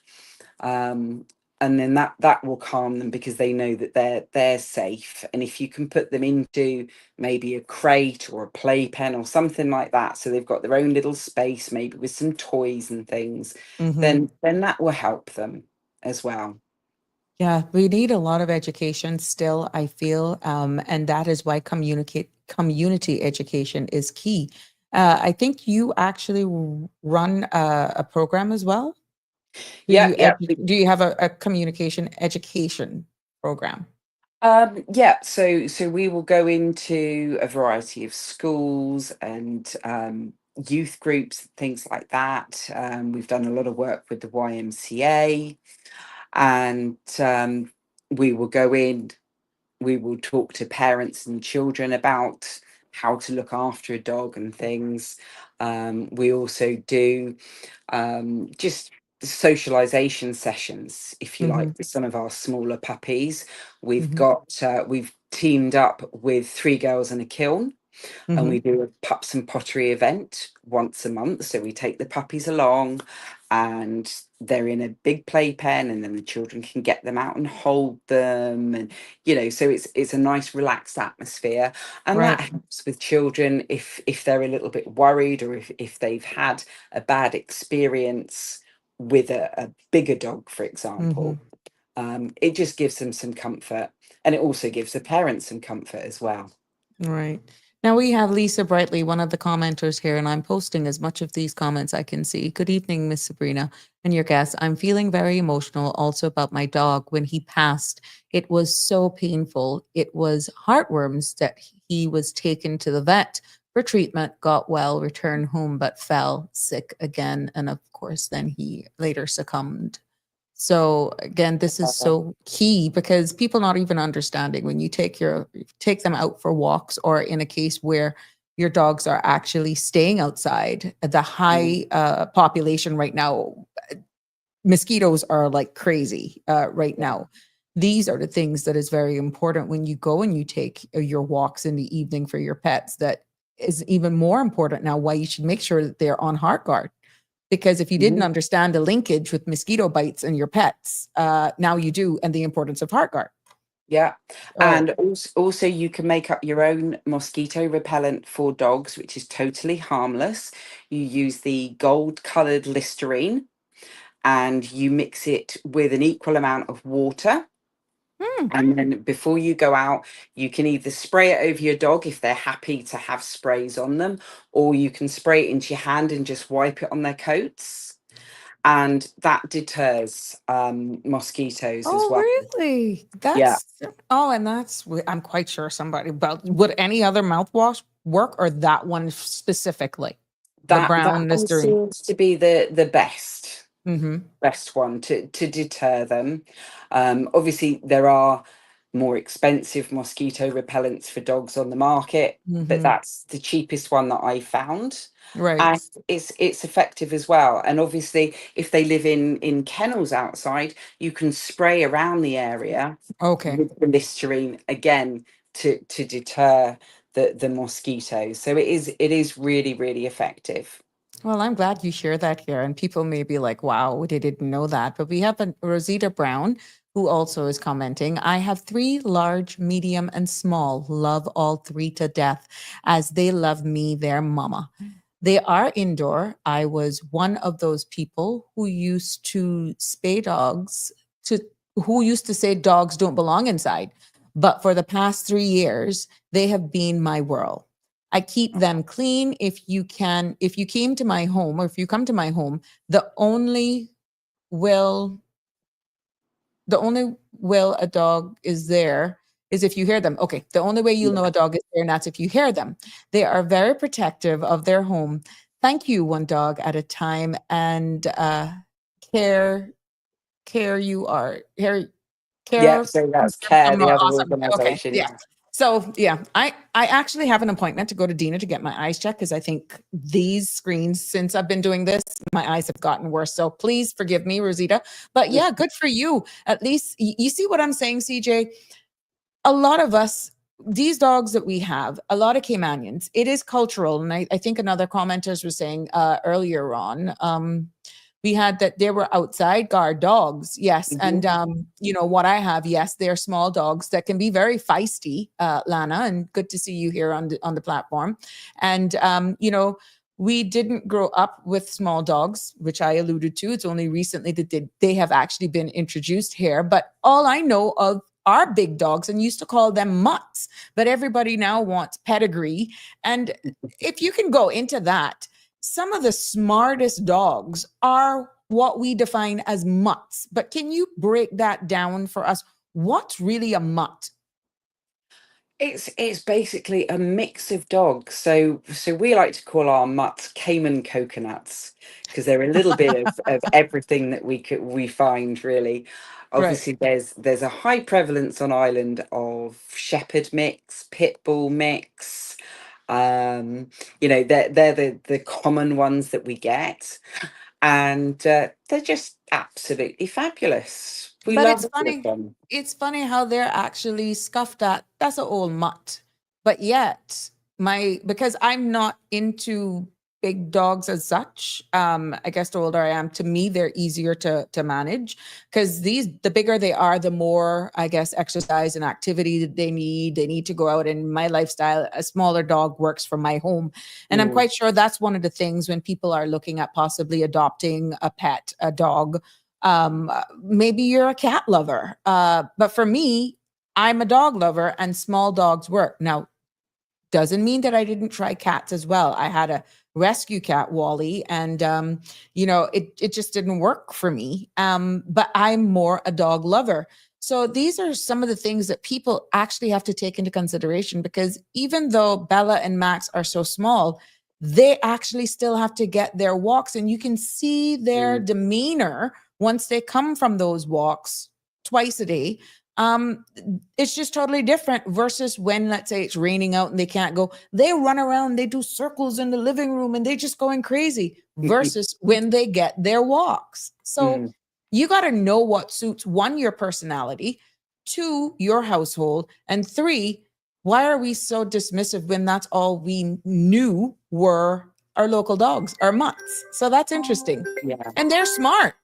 um, and then that will calm them, because they know that they're safe. And if you can put them into maybe a crate or a playpen or something like that, so they've got their own little space, maybe with some toys and things, Mm-hmm. then that will help them as well. Yeah, we need a lot of education still, I feel, and that is why community education is key. I think you actually run a program as well. Yeah, yeah. Do you have a communication education program? Yeah, so we will go into a variety of schools and youth groups, things like that. We've done a lot of work with the YMCA, and we will go in. We will talk to parents and children about how to look after a dog and things. We also do just socialization sessions, if you Mm-hmm. like, with some of our smaller puppies. Mm-hmm. We've teamed up with Three Girls and a Kiln, and Mm-hmm. we do a pups and pottery event once a month. So we take the puppies along, and they're in a big playpen, and then the children can get them out and hold them, and so it's a nice relaxed atmosphere. And that Right. helps with children if they're a little bit worried, or if they've had a bad experience with a bigger dog, for Mm-hmm. example. It just gives them some comfort, and it also gives the parents some comfort as well. Right. Now we have Lisa Brightly, one of the commenters here, and I'm posting as much of these comments I can see. Good evening, Miss Sabrina and your guests. I'm feeling very emotional also about my dog when he passed. It was so painful. It was heartworms that he was taken to the vet for treatment, got well, returned home, but fell sick again. And of course, then he later succumbed. So again, this is so key because people not even understanding when you take them out for walks, or in a case where your dogs are actually staying outside, the Mm, high population right now, mosquitoes are like crazy right yeah. now. These are the things that is very important when you go and you take your walks in the evening for your pets. That is even more important now, why you should make sure that they're on heart guard, because if you didn't Mhm. understand the linkage with mosquito bites and your pets, now you do, and the importance of heart guard. Yeah. Oh, And also you can make up your own mosquito repellent for dogs, which is totally harmless. You use the gold colored Listerine, and you mix it with an equal amount of water. hmm. And then before you go out, you can either spray it over your dog if they're happy to have sprays on them, or you can spray it into your hand and just wipe it on their coats. And that deters mosquitoes as Oh, well. really? Yeah. And I'm quite sure somebody about, would any other mouthwash work or that one specifically? The That brown one listerine. seems to be the best Mm-hmm. best one to deter them. Obviously, there are more expensive mosquito repellents for dogs on the market, but Mm-hmm. that's the cheapest one that I found. Right. And it's effective as well. And obviously, if they live in kennels outside, you can spray around the area Okay. with the Listerine again to deter the mosquitoes. So it is really, really effective. Well, I'm glad you share that here. And people may be like, wow, they didn't know that. But we have a Rosita Brown who also is commenting. I have 3 large, medium, and small. Love all 3 to death as they love me, their mama. They are indoor. I was one of those people who used to spay dogs to who used to say dogs don't belong inside. But for the past 3 years, they have been my world. I keep them clean. If you came to my home or if you come to my home, will the only will a dog is there is if you hear them. Okay, the only way you'll know a dog is there, and that's if you hear them. They are very protective of their home. Thank you, one dog at a time, and care care you are Yeah, care so that's CARE, some the are other awesome. Okay, organisation. yeah. So yeah, I actually have an appointment to go to Dina to get my eyes checked because I think these screens, since I've been doing this, my eyes have gotten worse. So please forgive me, Rosita. But yeah, good for you. At least you see what I'm saying, CJ. A lot of us, these dogs that we have, a lot of Caymanians, it is cultural. And I think another commenters was saying earlier on, we had that there were outside guard dogs. Yes. And, what I have, yes, they're small dogs that can be very feisty, Lana, and good to see you here on the platform. And, we didn't grow up with small dogs, which I alluded to. It's only recently that they have actually been introduced here. But all I know of are big dogs and used to call them mutts, but everybody now wants pedigree. And if you can go into that, some of the smartest dogs are what we define as mutts. But can you break that down for us? What's really a mutt? It's basically a mix of dogs. So we like to call our mutts Cayman coconuts because they're a little bit of everything that we find really. Right. Obviously, there's a high prevalence on Ireland of shepherd mix, pit bull mix. They're the common ones that we get, and they're just absolutely fabulous. We But love it's all of funny. them. It's funny how they're actually scuffed at. That's an old mutt. But yet, because I'm not into big dogs as such. I guess the older I am, to me, they're easier to manage because the bigger they are, the more I guess exercise and activity that they need. They need to go out. And my lifestyle, a smaller dog works for my home, and I'm Mm. quite sure that's one of the things when people are looking at possibly adopting a pet, a dog. Maybe you're a cat lover, but for me, I'm a dog lover, and small dogs work. Now, doesn't mean that I didn't try cats as well. I had a rescue cat, Wally, and it just didn't work for me. But I'm more a dog lover. So these are some of the things that people actually have to take into consideration because even though Bella and Max are so small, they actually still have to get their walks, and you can see their Mm. demeanor once they come from those walks twice a day. um it's just totally different versus when, let's say, it's raining out and they can't go. They run around, they do circles in the living room, and they're just going crazy versus when they get their walks. So Mm. you got to know what suits, one, your personality, two, your household, and three, why are we so dismissive when that's all we knew were our local dogs, our mutts? So that's interesting. Yeah, And they're smart.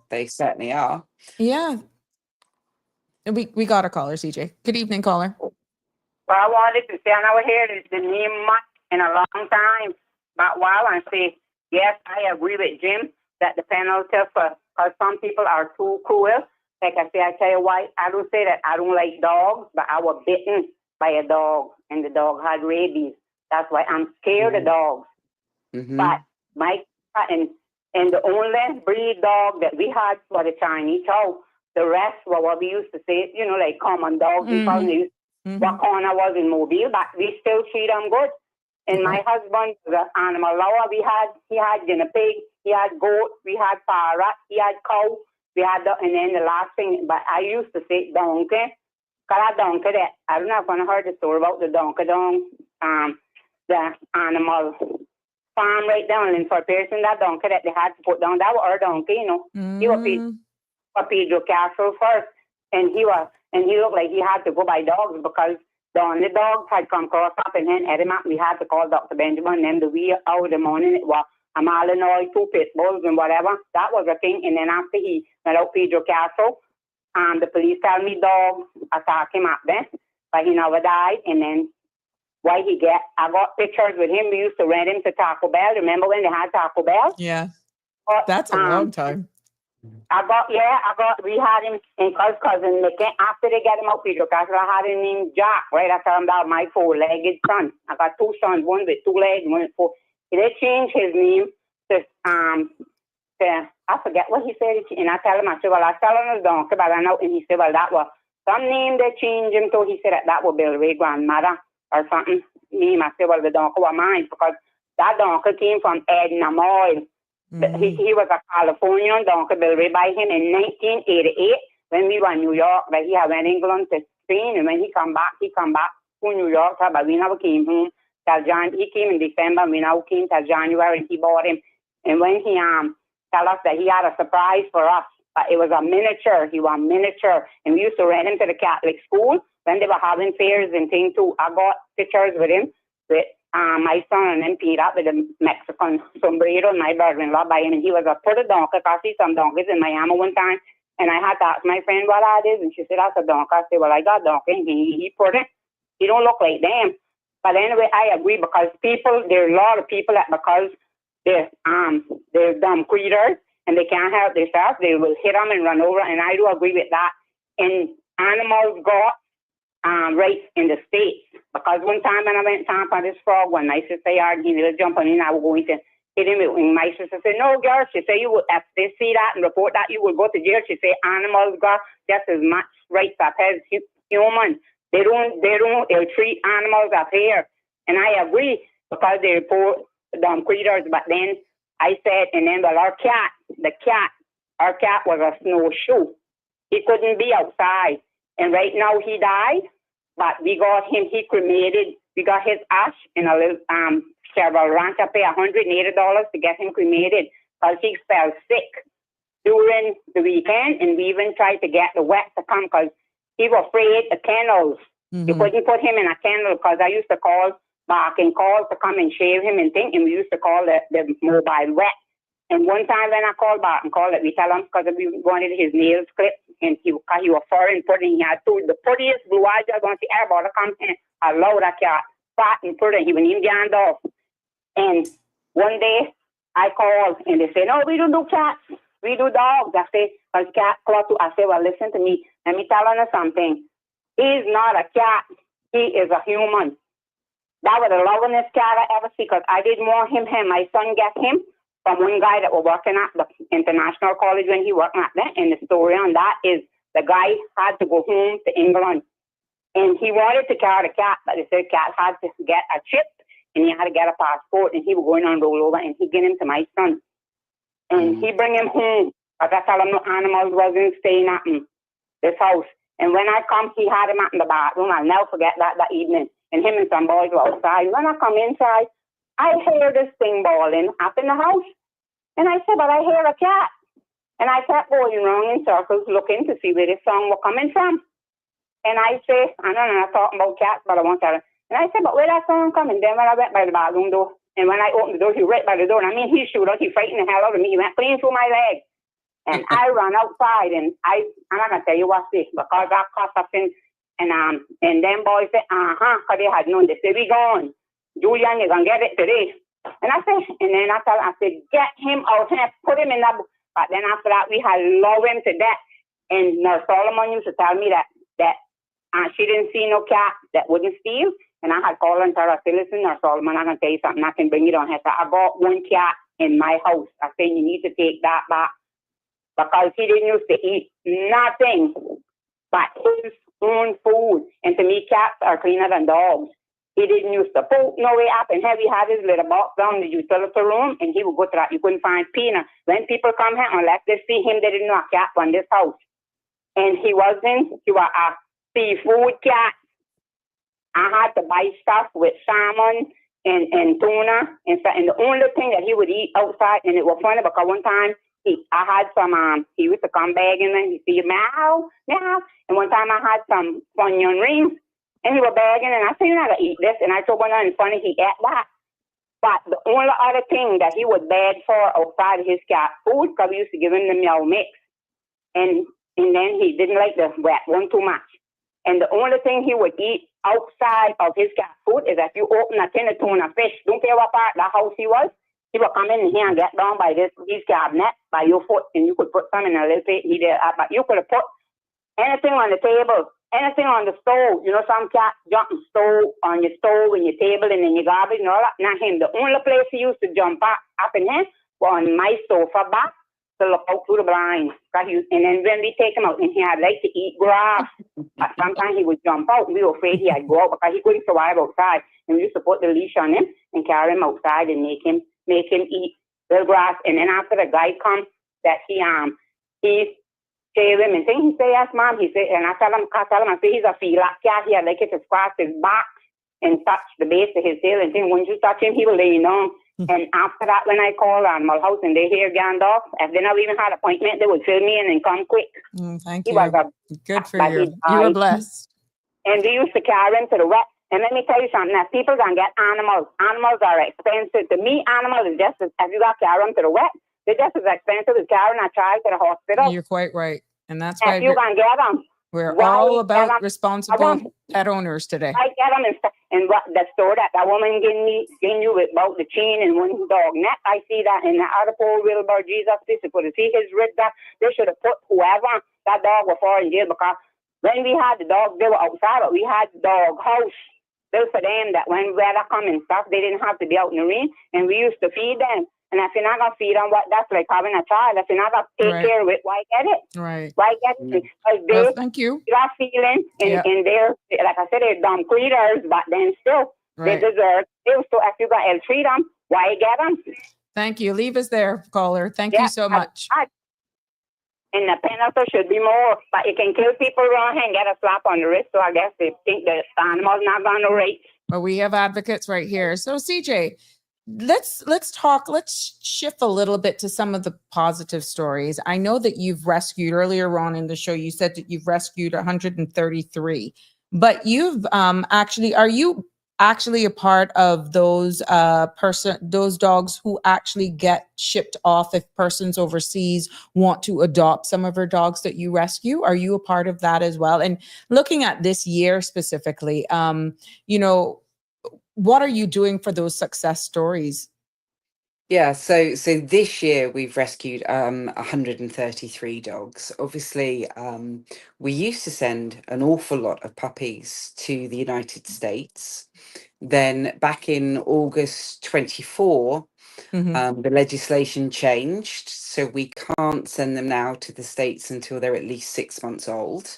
they certainly are. Yeah. And we got a caller, CJ. Good evening, caller. But I wanted to say, I never heard the name much in a long time. But while I say, yes, I agree with Jim that the penalty because some people are too cruel. Like I say, I tell you why. I don't say that I don't like dogs, but I was bitten by a dog and the dog had rabies. That's why I'm scared of dogs. Mm-hmm. But my and the only breed dog that we had was the Chinese chow. The rest were what we used to say, like common dogs. We call them. What corner was in Mobile, but we still treat them good. And my husband was an animal lover. He had guinea pig, he had goat, we had parrot, he had cow, and then the last thing, but I used to say donkey. Cause a donkey that, I don't know if you heard the story about the donkey the animal farm right down in Fort Pearson, that donkey that they had to put down, that was our donkey, you know. He was Pedro Castle first, and he looked like he had to go by dogs because the only dogs had come across up and then Eddie we had to call Dr. Benjamin, and then the wee hour of the morning it was a Malinois, 2 pit bulls and whatever. That was a thing. And then after he went out Pedro Castle, the police tell me dogs attack him up there, but he never died. And then I got pictures with him. We used to rent him to Taco Bell. Remember when they had Taco Bell? Yeah. That's a long time. We had him in cousin Nick. After they get him out Pedro Castle, I had him named Jack, right? I tell him that my 4-legged son. I got 2 sons, one with 2 legs, one with 4. They changed his name to I forget what he said. And I tell him, I said, well, I tell him it's donkey, but I know. And he said, well, that was some name they changed him to. He said that was Bill Ray grandmother or something name. I said, well, the donkey was mine because that donkey came from Edna Moyle. He was a Californian donkey. Bill Ray by him in 1988 when we were in New York. Like he had went England to Spain, and when he come back to New York. But we never came home till He came in December, and we now came till January, and he bought him. And when he tell us that he had a surprise for us, but it was a miniature. He was miniature, and we used to rent him to the Catholic school when they were having fairs and things too. I got pictures with him with my son and then Peter with a Mexican sombrero, my brother-in-law by him, and he was a put a donkey. I see some donkeys in Miami one time, and I had to ask my friend what that is, and she said, that's a donkey. I said, well, I got a donkey, and he put it. He don't look like them. But anyway, I agree because there are a lot of people that because they're dumb creatures and they can't help themselves, they will hit them and run over, and I do agree with that. And animals got rights in the States. Because one time when I went to Tampa, this frog, when my sister yard, he was jumping in, I was going to hit him. And my sister said, no, girl, she said, if they see that and report that, you will go to jail. She said, animals got just as much rights as humans. They'll treat animals up here. And I agree because they report dumb creatures. But then I said, and then, well, our cat was a snowshoe. He couldn't be outside. And right now he died, but we got him, he cremated. We got his ash in a little several ranch. I pay $180 to get him cremated because he fell sick during the weekend. And we even tried to get the vet to come because he was afraid of kennels. You couldn't put him in a kennel because I used to call back and call to come and shave him and think, and we used to call the mobile vet. And one time when I called back and called it, we tell him because we wanted his nails clipped, and he was foreign pudding. He had the prettiest blue eyes you're going to see ever come in. I love that cat, fat and pretty. He was named Gandalf. And one day I called and they said, no, we don't do cats. We do dogs. I say, because cat claw too. I say, well, listen to me. Let me tell you something. He's not a cat. He is a human. That was the lovingest cat I ever see because I didn't want him. My son got him from one guy that was working at the International College when he worked at that. And the story on that is the guy had to go home to England. And he wanted to carry the cat, but they said cat had to get a chip and he had to get a passport. And he was going on rollover and he gave him to my son. And he bring him home. But I tell him no animals wasn't staying at this house. And when I come, he had him out in the bathroom. I'll never forget that evening. And him and some boys were outside. When I come inside, I hear this thing bawling up in the house. And I said, but I hear a cat. And I kept going around in circles looking to see where this song was coming from. And I say, I know I'm not talking about cats, but I won't tell her. And I said, but where that song coming? Then when I went by the bathroom door, and when I opened the door, he right by the door. And I mean, he shoot out, he frightened the hell out of me. He went clean through my leg. And I ran outside, and I'm not going to tell you what's this, because I cussed up and them boys said, because they had known. They said, we gone. Julian, you're going to get it today. And I said, and then I said, get him out and put him in that book. But then after that, we had loved him to death. And Nurse Solomon used to tell me that she didn't see no cat that wouldn't steal. And I had called her and told her, I said, listen, Nurse Solomon, I'm going to tell you something. I can bring it on her. So I got one cat in my house. I said, you need to take that back. Because he didn't used to eat nothing but his own food. And to me, cats are cleaner than dogs. He didn't use to poke no way up and heavy. Had his little box down in the utility room, and he would go to that. You couldn't find peanut. When people come here, unless they see him, they didn't know a cat on this house. And he was a seafood cat. I had to buy stuff with salmon and tuna and stuff. And the only thing that he would eat outside, and it was funny because one time I had some, he used to come back and then he see meow, meow. And one time I had some onion rings and he was begging and I said, you're not going to eat this. And I told him, and funny, he ate that. But the only other thing that he would beg for outside of his cat food, because we used to give him the meow mix. And then he didn't like the wet one too much. And the only thing he would eat outside of his cat food is if you open a tin of tuna fish, don't care what part of the house he was, he would come in here and get down by his cabinet, by your foot, and you could put some in a little plate. He did, but you could have put anything on the table, anything on the stove. You know, some cats jump on your stove and your table and in your garbage and all that. Not him. The only place he used to jump up in here was on my sofa back to look out through the blinds. And then when we take him out in here, I'd like to eat grass. But sometimes he would jump out. We were afraid he'd go out because he couldn't survive outside. And we used to put the leash on him and carry him outside and make him eat the grass. And then after the guy comes, that he shave him and things. He say, yes, mom. He say, and I tell him, I say, he's a feline cat. He like it to scratch his back and touch the base of his tail and thing. When you touch him, he will lay down. And after that, when I call Animal House and they hear gone off, if they never even had an appointment, they would fill me in and come quick. Thank you. Good for you. You were blessed. And we used to carry him to the vet. And let me tell you something, if people can get animals are expensive. To me, animals is just as, if you got to carry them to the vet, they're just as expensive as carrying a child to the hospital. You're quite right. And that's why you can get them. We're all about responsible pet owners today. I get them and what the store that woman gave you about the chain and one dog neck. I see that in the article, Wilbur, Jesus, this is to see his rib that they should have put whoever that dog was for in jail because when we had the dogs, they were outside, but we had the dog house. Built for them that when weather come and stuff, they didn't have to be out in the rain and we used to feed them. And if you're not going to feed them, that's like having a child. If you're not going to take care of it, why get it? Right. Why get it? Because thank you. You got feeling, and they're, like I said, they're dumb creatures, but then still, they deserve it. So if you got to treat them, why get them? Thank you. Leave us there, caller. Thank you so much. And the penalty should be more, but you can kill people around here and get a slap on the wrist. So I guess they think the animal's not going to rate. Well, we have advocates right here. So CJ, let's shift a little bit to some of the positive stories. I know that you've rescued earlier on in the show, you said that you've rescued 133, but you've are you actually a part of those those dogs who actually get shipped off if persons overseas want to adopt some of our dogs that you rescue? Are you a part of that as well? And looking at this year specifically, what are you doing for those success stories? Yeah, so this year we've rescued 133 dogs. Obviously, we used to send an awful lot of puppies to the United States. Then back in August 24, the legislation changed, so we can't send them now to the States until they're at least 6 months old,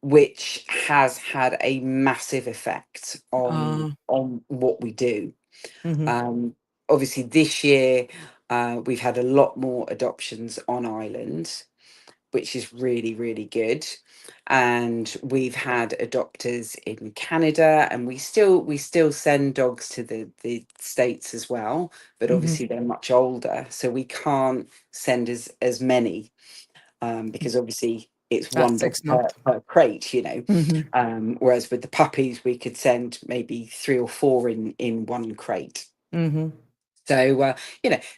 which has had a massive effect on what we do. Obviously, this year we've had a lot more adoptions on island, which is really, really good. And we've had adopters in Canada, and we still send dogs to the States as well, but obviously they're much older, so we can't send as many because obviously it's one dog per crate, whereas with the puppies we could send maybe 3 or 4 in one crate. So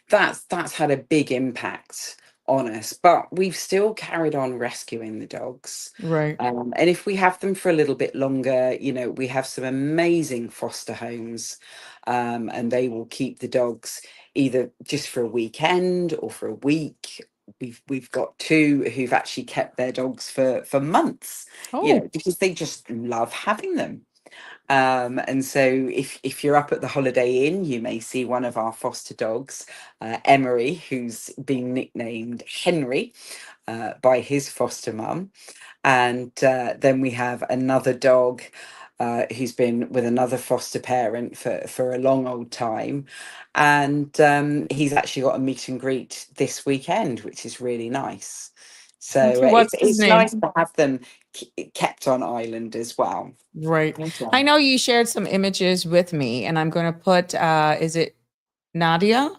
that's had a big impact on us, but we've still carried on rescuing the dogs, right? And if we have them for a little bit longer, we have some amazing foster homes, and they will keep the dogs either just for a weekend or for a week. We've got 2 who've actually kept their dogs for months, because they just love having them. And so if you're up at the Holiday Inn, you may see one of our foster dogs, Emery, who's been nicknamed Henry by his foster mum. And then we have another dog who's been with another foster parent for a long old time. And he's actually got a meet and greet this weekend, which is really nice. So Okay, what's his it's nice name? to have them kept on island as well. Right. Okay. I know you shared some images with me, and I'm going to put, is it Nadia?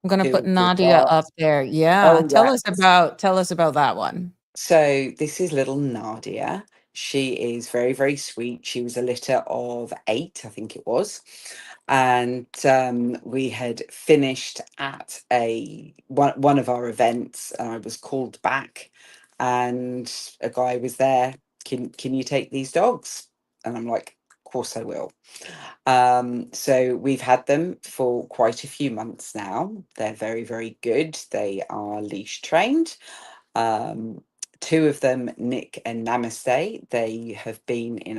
I'm going to put Nadia up there. Yeah. Oh, Tell us about that one. so this is little Nadia. She is very, very sweet. She was a litter of 8, I think it was. And we had finished at one of our events, and I was called back, and a guy was there. Can you take these dogs? And I'm like, of course I will. So we've had them for quite a few months now. They're very, very good. They are leash trained. Um, Two of them, Nick and Namaste, they have been in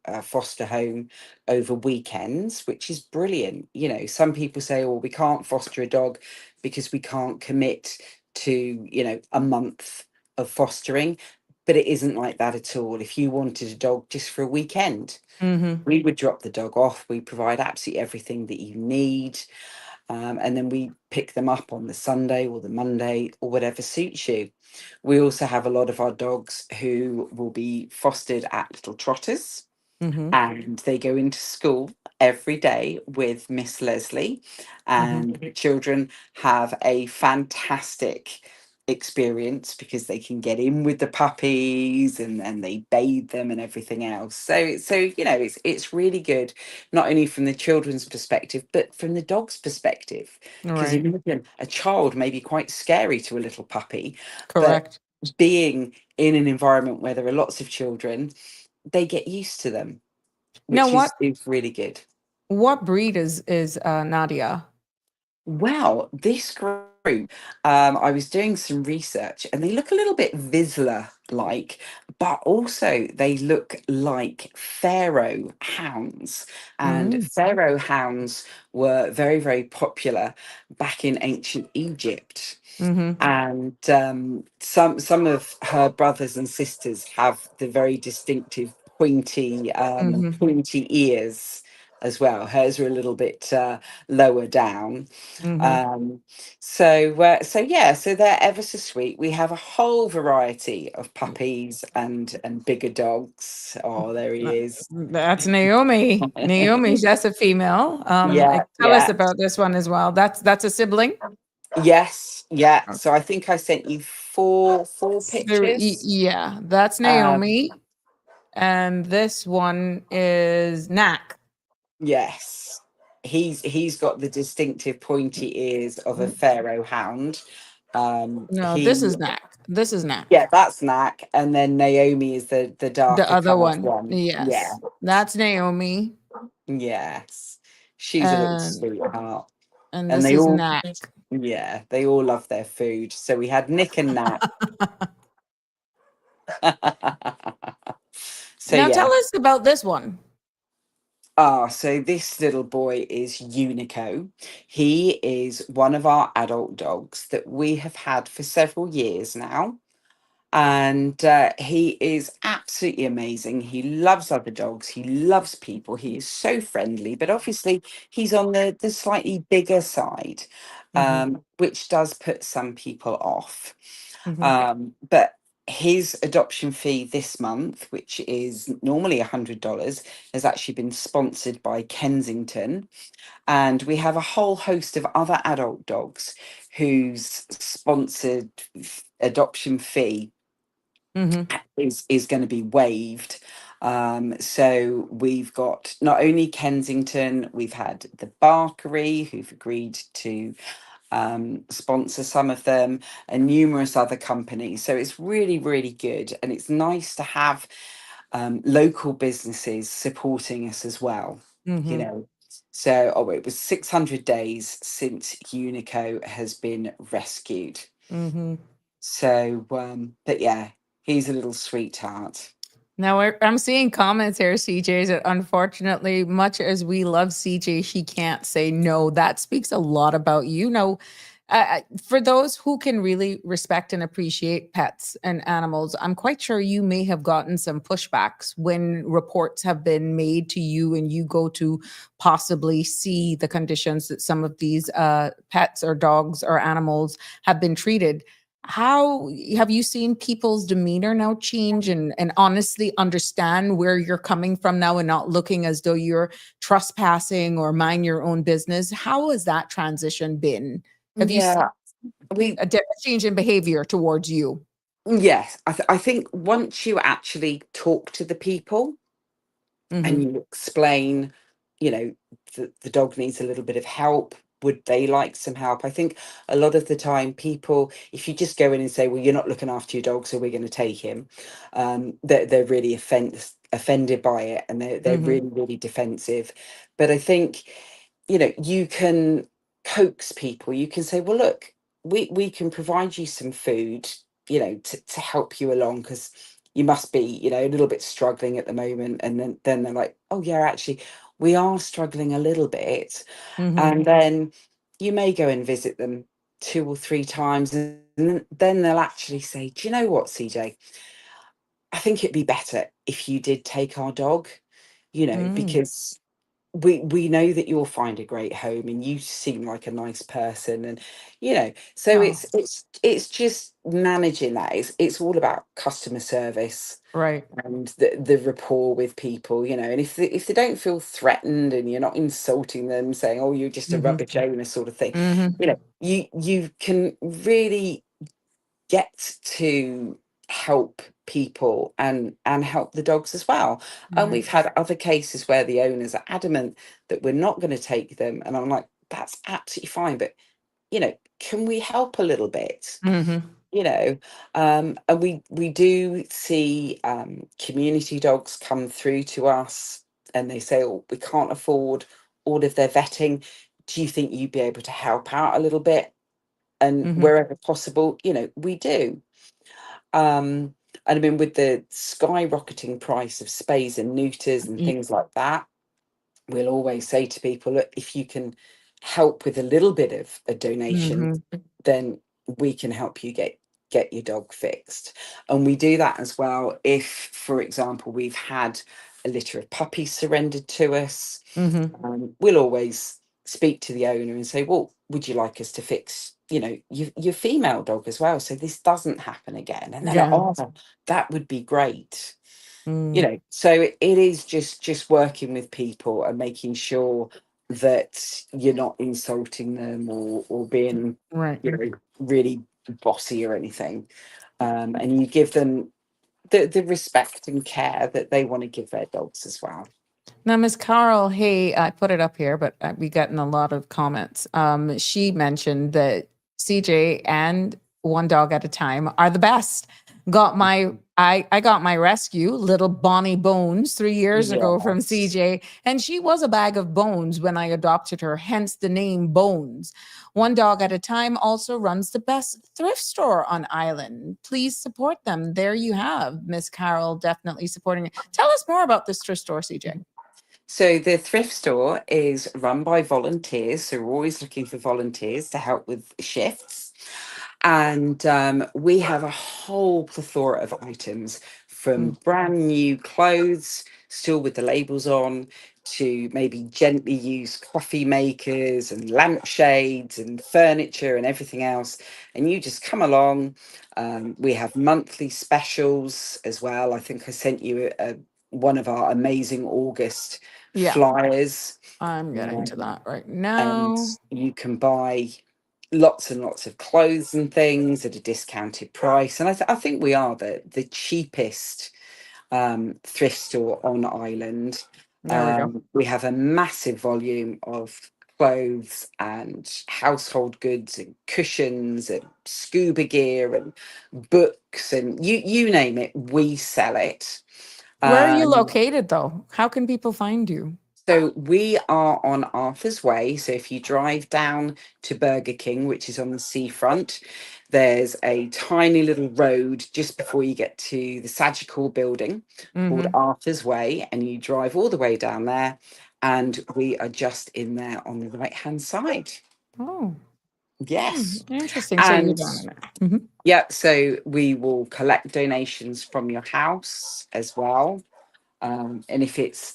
a foster home over weekends, which is brilliant. You know, some people say, oh, we can't foster a dog because we can't commit to, a month of fostering. But it isn't like that at all. If you wanted a dog just for a weekend, Mm-hmm. we would drop the dog off. We provide absolutely everything that you need. And then we pick them up on the Sunday or the Monday or whatever suits you. We also have a lot of our dogs who will be fostered at Little Trotters, Mm-hmm. and they go into school every day with Miss Leslie, Mm-hmm. and the children have a fantastic experience because they can get in with the puppies, and they bathe them and everything else. So it's really good, not only from the children's perspective but from the dog's perspective, because Right. imagine a child may be quite scary to a little puppy, but Correct. being in an environment where there are lots of children, they get used to them, Now, which is really good. what breed is Nadia? Well, this group, I was doing some research, and they look a little bit Vizsla like, but also they look like Pharaoh hounds. And Mm. Pharaoh hounds were very, very popular back in ancient Egypt. Mm-hmm. And some of her brothers and sisters have the very distinctive Mm-hmm. pointy ears as well. Hers are a little bit lower down. Mm-hmm. So they're ever so sweet. We have a whole variety of puppies and bigger dogs. Oh, there he is. That's Naomi. Naomi, that's a female. Yeah, Tell us yeah. about this one as well. That's a sibling. Yes, yeah. Okay. So I think I sent you four pictures. Yeah, that's Um, Naomi. And this one is Knack. yes. He's got the distinctive pointy ears of a pharaoh hound. No, this He is Knack. This is Knack. Yeah, that's Knack, and then Naomi is the The darker other coloured one. one. Yeah, Yes. That's Naomi. yes. She's a little And sweetheart. and And this they is all Knack. Yeah, they all love their food. So we had Nick and Nat. So Now yeah. tell us about this one. So this little boy is Unico. He is one of our adult dogs that we have had for several years now. And he is absolutely amazing. He loves other dogs. He loves people. He is so friendly, but obviously he's on the slightly bigger side, Mm-hmm. which does put some people off. Mm-hmm. But his adoption fee this month, which is normally $100, has actually been sponsored by Kensington. And we have a whole host of other adult dogs whose sponsored adoption fee Mm-hmm. is going to be waived. So we've got not only Kensington, we've had the Barkery who've agreed to sponsor some of them, and numerous other companies. So it's really, really good. And it's nice to have local businesses supporting us as well, you Mm-hmm. know. So, it was 600 days since Unico has been rescued. Mm-hmm. So, but yeah, he's a little sweetheart. Now I'm seeing comments here, CJ, that unfortunately, much as we love CJ, she can't say no. That speaks a lot about you. Know, For those who can really respect and appreciate pets and animals, I'm quite sure you may have gotten some pushbacks when reports have been made to you and you go to possibly see the conditions that some of these pets or dogs or animals have been treated. How have you seen people's demeanor now change and honestly understand where you're coming from now and not looking as though you're trespassing or mind your own business? How has that transition been? Have you seen Yeah, we a change in behavior towards you? yes, I think once you actually talk to the people and Mhm, you explain, you know, the dog needs a little bit of help. Would they like some help? I think a lot of the time, people, if you just go in and say, "Well, you're not looking after your dog, so we're going to take him," they're really offended by it, and they're mhm, really defensive. But I think, you can coax people. You can say, "Well, look, we can provide you some food, to help you along because." You must be, a little bit struggling at the moment. And then they're like, oh yeah, actually, we are struggling a little bit. mhm. And then you may go and visit them 2 or 3 times. And then they'll actually say, do you know what, CJ? I think it'd be better if you did take our dog, Mm, because we know that you'll find a great home and you seem like a nice person. And so oh, it's just managing that. It's all about customer service right. and the rapport with people, and if they don't feel threatened and you're not insulting them saying, oh, you're just a Mhm, rubbish owner sort of thing, mhm, you can really get to help people and help the dogs as well. And right. we've had other cases where the owners are adamant that we're not going to take them, and I'm like, that's absolutely fine, but can we help a little bit? Mhm, you know and we do see community dogs come through to us, and they say, oh, we can't afford all of their vetting. Do you think you'd be able to help out a little bit? And mhm. wherever possible, we do. And I mean, with the skyrocketing price of spays and neuters and Ye things like that, we'll always say to people, look, if you can help with a little bit of a donation, Mhm, then we can help you get your dog fixed. And we do that as well if, for example, we've had a litter of puppies surrendered to us. mhm. We'll always speak to the owner and say, well, would you like us to fix your female dog as well, so this doesn't happen again? And they're like, Yeah. oh, that would be great. Mm, So it is just working with people and making sure that you're not insulting them or being, right. really bossy or anything. And you give them the respect and care that they want to give their dogs as well. Now, Miss Carl, hey, I put it up here, but we gotten a lot of comments. She mentioned that CJ and One Dog at a Time are the best. I got my rescue, little Bonnie Bones, 3 years ago from Yes. CJ, and she was a bag of bones when I adopted her, hence the name Bones. One Dog at a Time also runs the best thrift store on island. Please support them. There you have Miss Carol definitely supporting it. Tell us more about this thrift store, CJ. So the thrift store is run by volunteers. So we're always looking for volunteers to help with shifts. And we have a whole plethora of items, from Mm, brand new clothes, still with the labels on, to maybe gently used coffee makers and lampshades and furniture and everything else. And you just come along. We have monthly specials as well. I think I sent you one of our amazing August yeah, flyers. I'm getting to um, that right and now. you can buy lots and lots of clothes and things at a discounted price. And I think we are the cheapest thrift store on island. There we go. We have a massive volume of clothes and household goods and cushions and scuba gear and books, and you name it, we sell it. Where are you Um, located though? How can people find you? So we are on Arthur's Way. So if you drive down to Burger King, which is on the seafront, there's a tiny little road just before you get to the Sagicor building called Mm-hmm. Arthur's Way, and you drive all the way down there, and we are just in there on the right hand side. Oh. Yes. Interesting. So you're And down on it. Mhm. yeah, so we will collect donations from your house as well. And if it's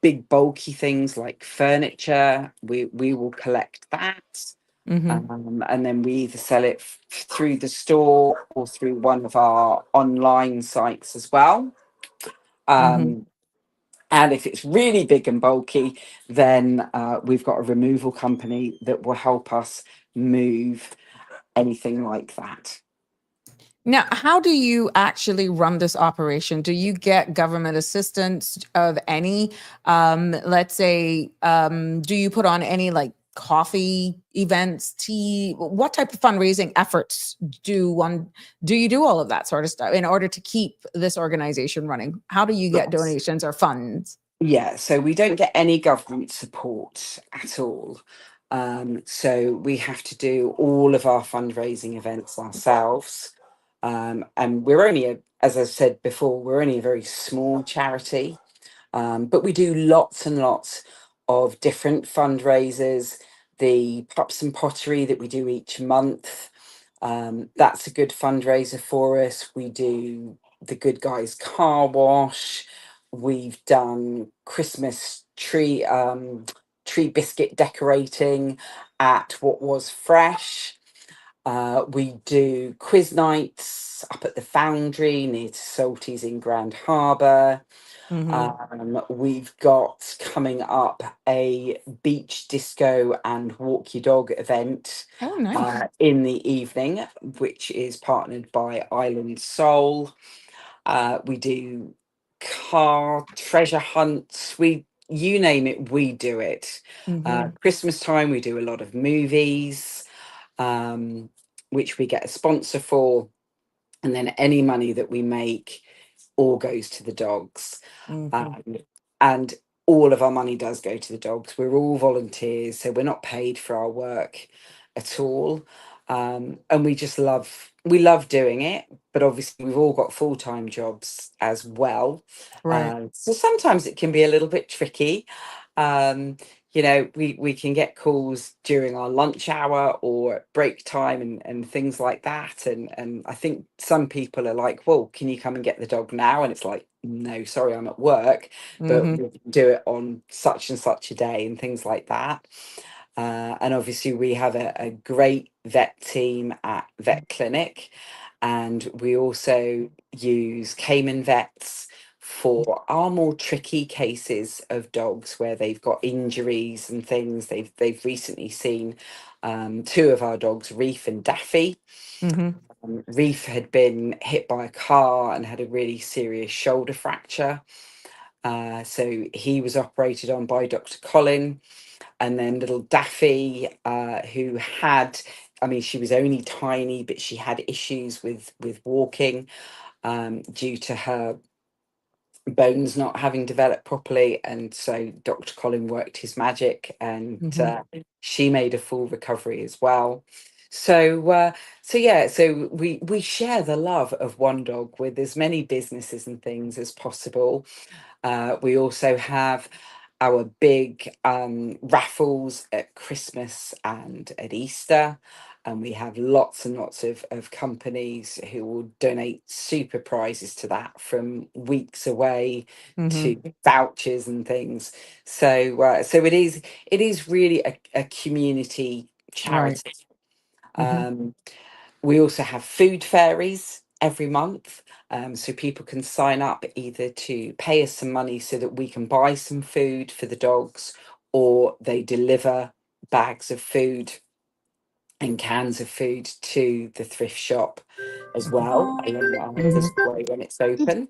big bulky things like furniture, we will collect that. And then we either sell it through the store or through one of our online sites as well. Um, and if it's really big and bulky, then we've got a removal company that will help us move anything like that. Now, how do you actually run this operation? Do you get government assistance of any? Let's say, do you put on any like coffee events, tea? What type of fundraising efforts do you do all of that sort of stuff in order to keep this organization running? How do you get Yes. donations or funds? Yeah, so we don't get any government support at all. So we have to do all of our fundraising events ourselves. And we're only, as I said before, we're only a very small charity. But we do lots and lots of different fundraisers. The Pups and Pottery that we do each month, that's a good fundraiser for us. We do the Good Guys Car Wash. We've done Christmas tree biscuit decorating at What Was Fresh. We do quiz nights up at the Foundry near to Salties in Grand Harbour. We've got coming up a beach disco and walk your dog event Oh, nice. in the evening, which is partnered by Island Soul. We do car treasure hunts. You name it, we do it. Christmas time, we do a lot of movies, which we get a sponsor for, and then any money that we make all goes to the dogs. Um, and all of our money does go to the dogs. We're all volunteers, so we're not paid for our work at all. And we love doing it, but obviously we've all got full-time jobs as well. Right. So sometimes it can be a little bit tricky. Um, we can get calls during our lunch hour or at break time and things like that. And I think some people are like, well, can you come and get the dog now? And it's like, no, sorry, I'm at work, but we'll do it on such and such a day and things like that. And obviously we have a great vet team at Vet Clinic, and we also use Cayman vets for our more tricky cases of dogs where they've got injuries and things. They've recently seen two of our dogs, Reef and Daffy. Reef had been hit by a car and had a really serious shoulder fracture. So he was operated on by Dr. Colin. And then little Daffy, who had, I mean, she was only tiny, but she had issues with walking due to her bones not having developed properly. And so Dr. Colin worked his magic, and she made a full recovery as well. So we share the love of one dog with as many businesses and things as possible. We also have our big raffles at Christmas and at Easter. And we have lots and lots of companies who will donate super prizes to that, from weeks away to vouchers and things. So it is really a community charity. We also have food fairies every month. So people can sign up either to pay us some money so that we can buy some food for the dogs, or they deliver bags of food and cans of food to the thrift shop as well, this way when it's open.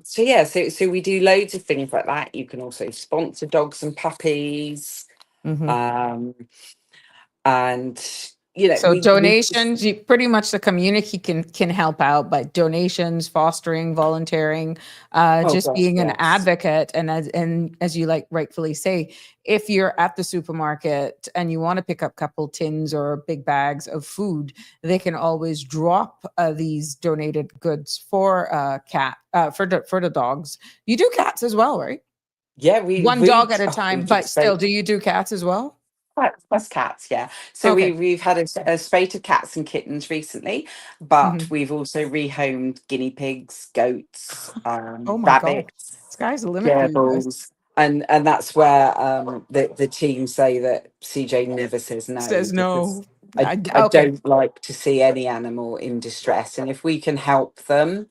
So we do loads of things like that. You can also sponsor dogs and puppies. And So donations, pretty much the community can help out by donations, fostering, volunteering, just being an advocate. And as you like rightfully say, if you're at the supermarket and you want to pick up a couple tins or big bags of food, they can always drop these donated goods for for the dogs. You do cats as well, right? Yeah, we One dog at a time, but still, do you do cats as well? plus cats, yeah. So Okay. we've had a spate of cats and kittens recently, but we've also rehomed guinea pigs, goats, Oh my God. rabbits, Sky's the limit for you guys. gerbils, and that's where the team say that CJ never says no, Says because no. I Okay. don't like to see any animal in distress, and if we can help them,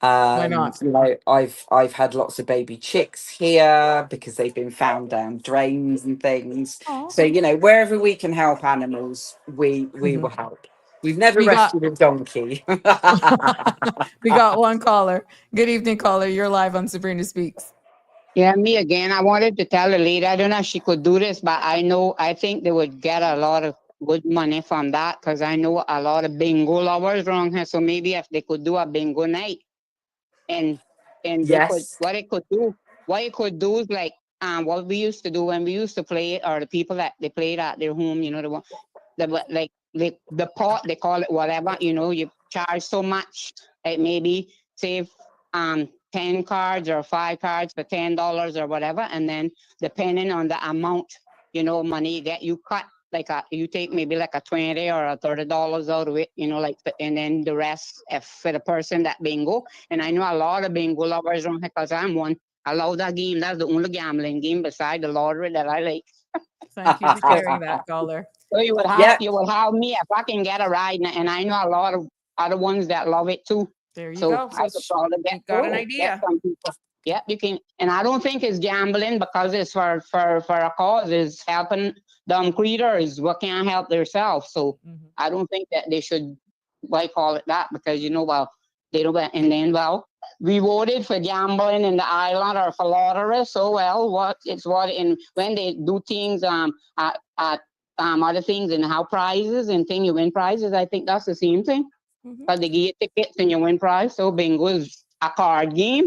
Why not? I've had lots of baby chicks here because they've been found down drains and things. Oh. So wherever we can help animals, we will help. We've never We got rescued a donkey. we got one caller. Good evening, caller. You're live on Sabrina Speaks. Yeah, me again. I wanted to tell the lady, I don't know if she could do this, but I think they would get a lot of good money from that because I know a lot of bingo lovers around here. So maybe if they could do a bingo night and they could, Yes. what it could do is like what we used to do when we used to play, or the people that they played at their home, the pot, they call it whatever, you charge so much, like maybe save 10 cards or 5 cards for $10 or whatever, and then depending on the amount, money you get, you cut like you take maybe like a 20 or a $30 out of it, and then the rest if for the person that bingo. And I know a lot of bingo lovers around here because I'm one. I love that game. That's the only gambling game beside the lottery that I like. Thank you for sharing that, caller. So you would have Yeah. me if I can get a ride, and I know a lot of other ones that love it too. There you So go. I could probably You got an idea. some people. Yep, you can, and I don't think it's gambling because it's for a cause. It's helping dumb creatures what can't help themselves. So I don't think that they should call it that because they don't. And then we voted for gambling in the island or for lottery. So and when they do things at other things and how prizes and thing you win prizes, I think that's the same thing. Because they give you tickets and you win prize. So bingo is a card game.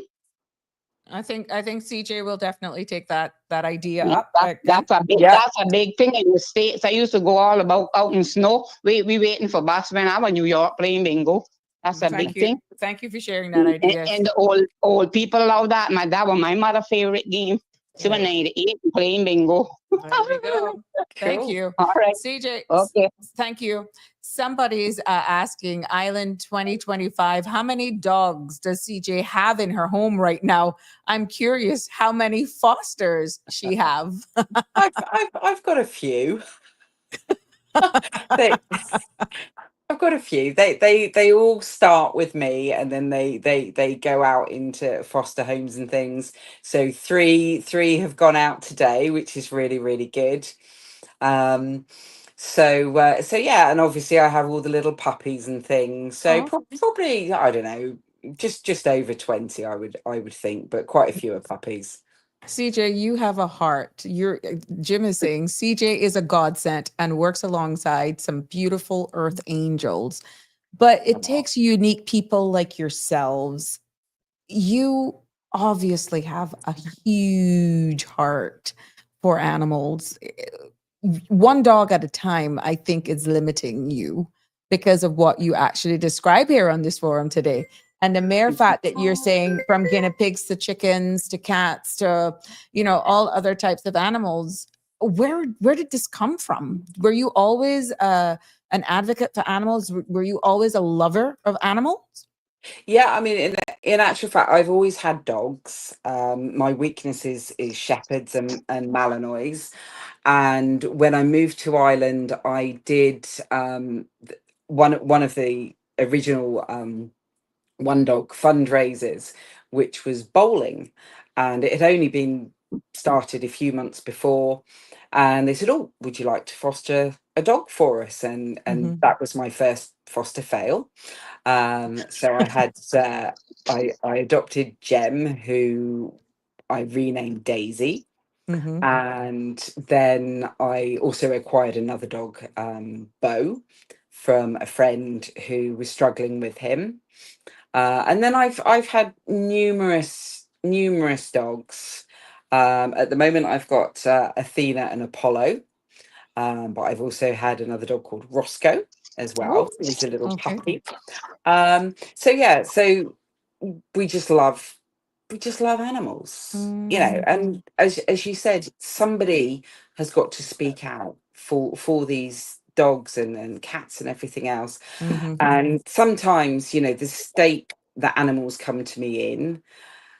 I think CJ will definitely take that idea Yeah, up. that's a big Yeah. that's a big thing in the States. I used to go all about out in snow. We waiting for bus when I was in New York playing bingo. That's a big thing. Thank you for sharing that idea. And the old people love that. That was my mother's favorite game. She was 98 playing bingo. There you go. Thank Cool. you. All right. CJ, Okay. thank you. Somebody's asking Island 2025, how many dogs does CJ have in her home right now? I'm curious how many fosters she have. I've got a few. I've got a few. They all start with me, and then they go out into foster homes and things. So three have gone out today, which is really, really good. So yeah, and obviously I have all the little puppies and things. So probably I don't know, just over 20, I would think, but quite a few are puppies. CJ, you have a heart. Jim is saying CJ is a godsend and works alongside some beautiful earth angels. But it takes unique people like yourselves. You obviously have a huge heart for animals. One dog at a time, I think, is limiting you because of what you actually describe here on this forum today. And the mere fact that you're saying from guinea pigs to chickens to cats to, all other types of animals, where did this come from? Were you always an advocate for animals? Were you always a lover of animals? Yeah, I mean, in actual fact, I've always had dogs. My weakness is shepherds and Malinois. And when I moved to Ireland, I did one of the original one dog fundraisers, which was bowling, and it had only been started a few months before. And they said, "Oh, would you like to foster a dog for us?" And that was my first foster fail. So I had I adopted Jem, who I renamed Daisy. And then I also acquired another dog, Bo, from a friend who was struggling with him. And then I've had numerous dogs. At the moment, I've got Athena and Apollo, but I've also had another dog called Roscoe as well. He's a little puppy. So yeah, so we just love animals, and as you said, somebody has got to speak out for these dogs and cats and everything else. Mm-hmm. And sometimes, the state that animals come to me in,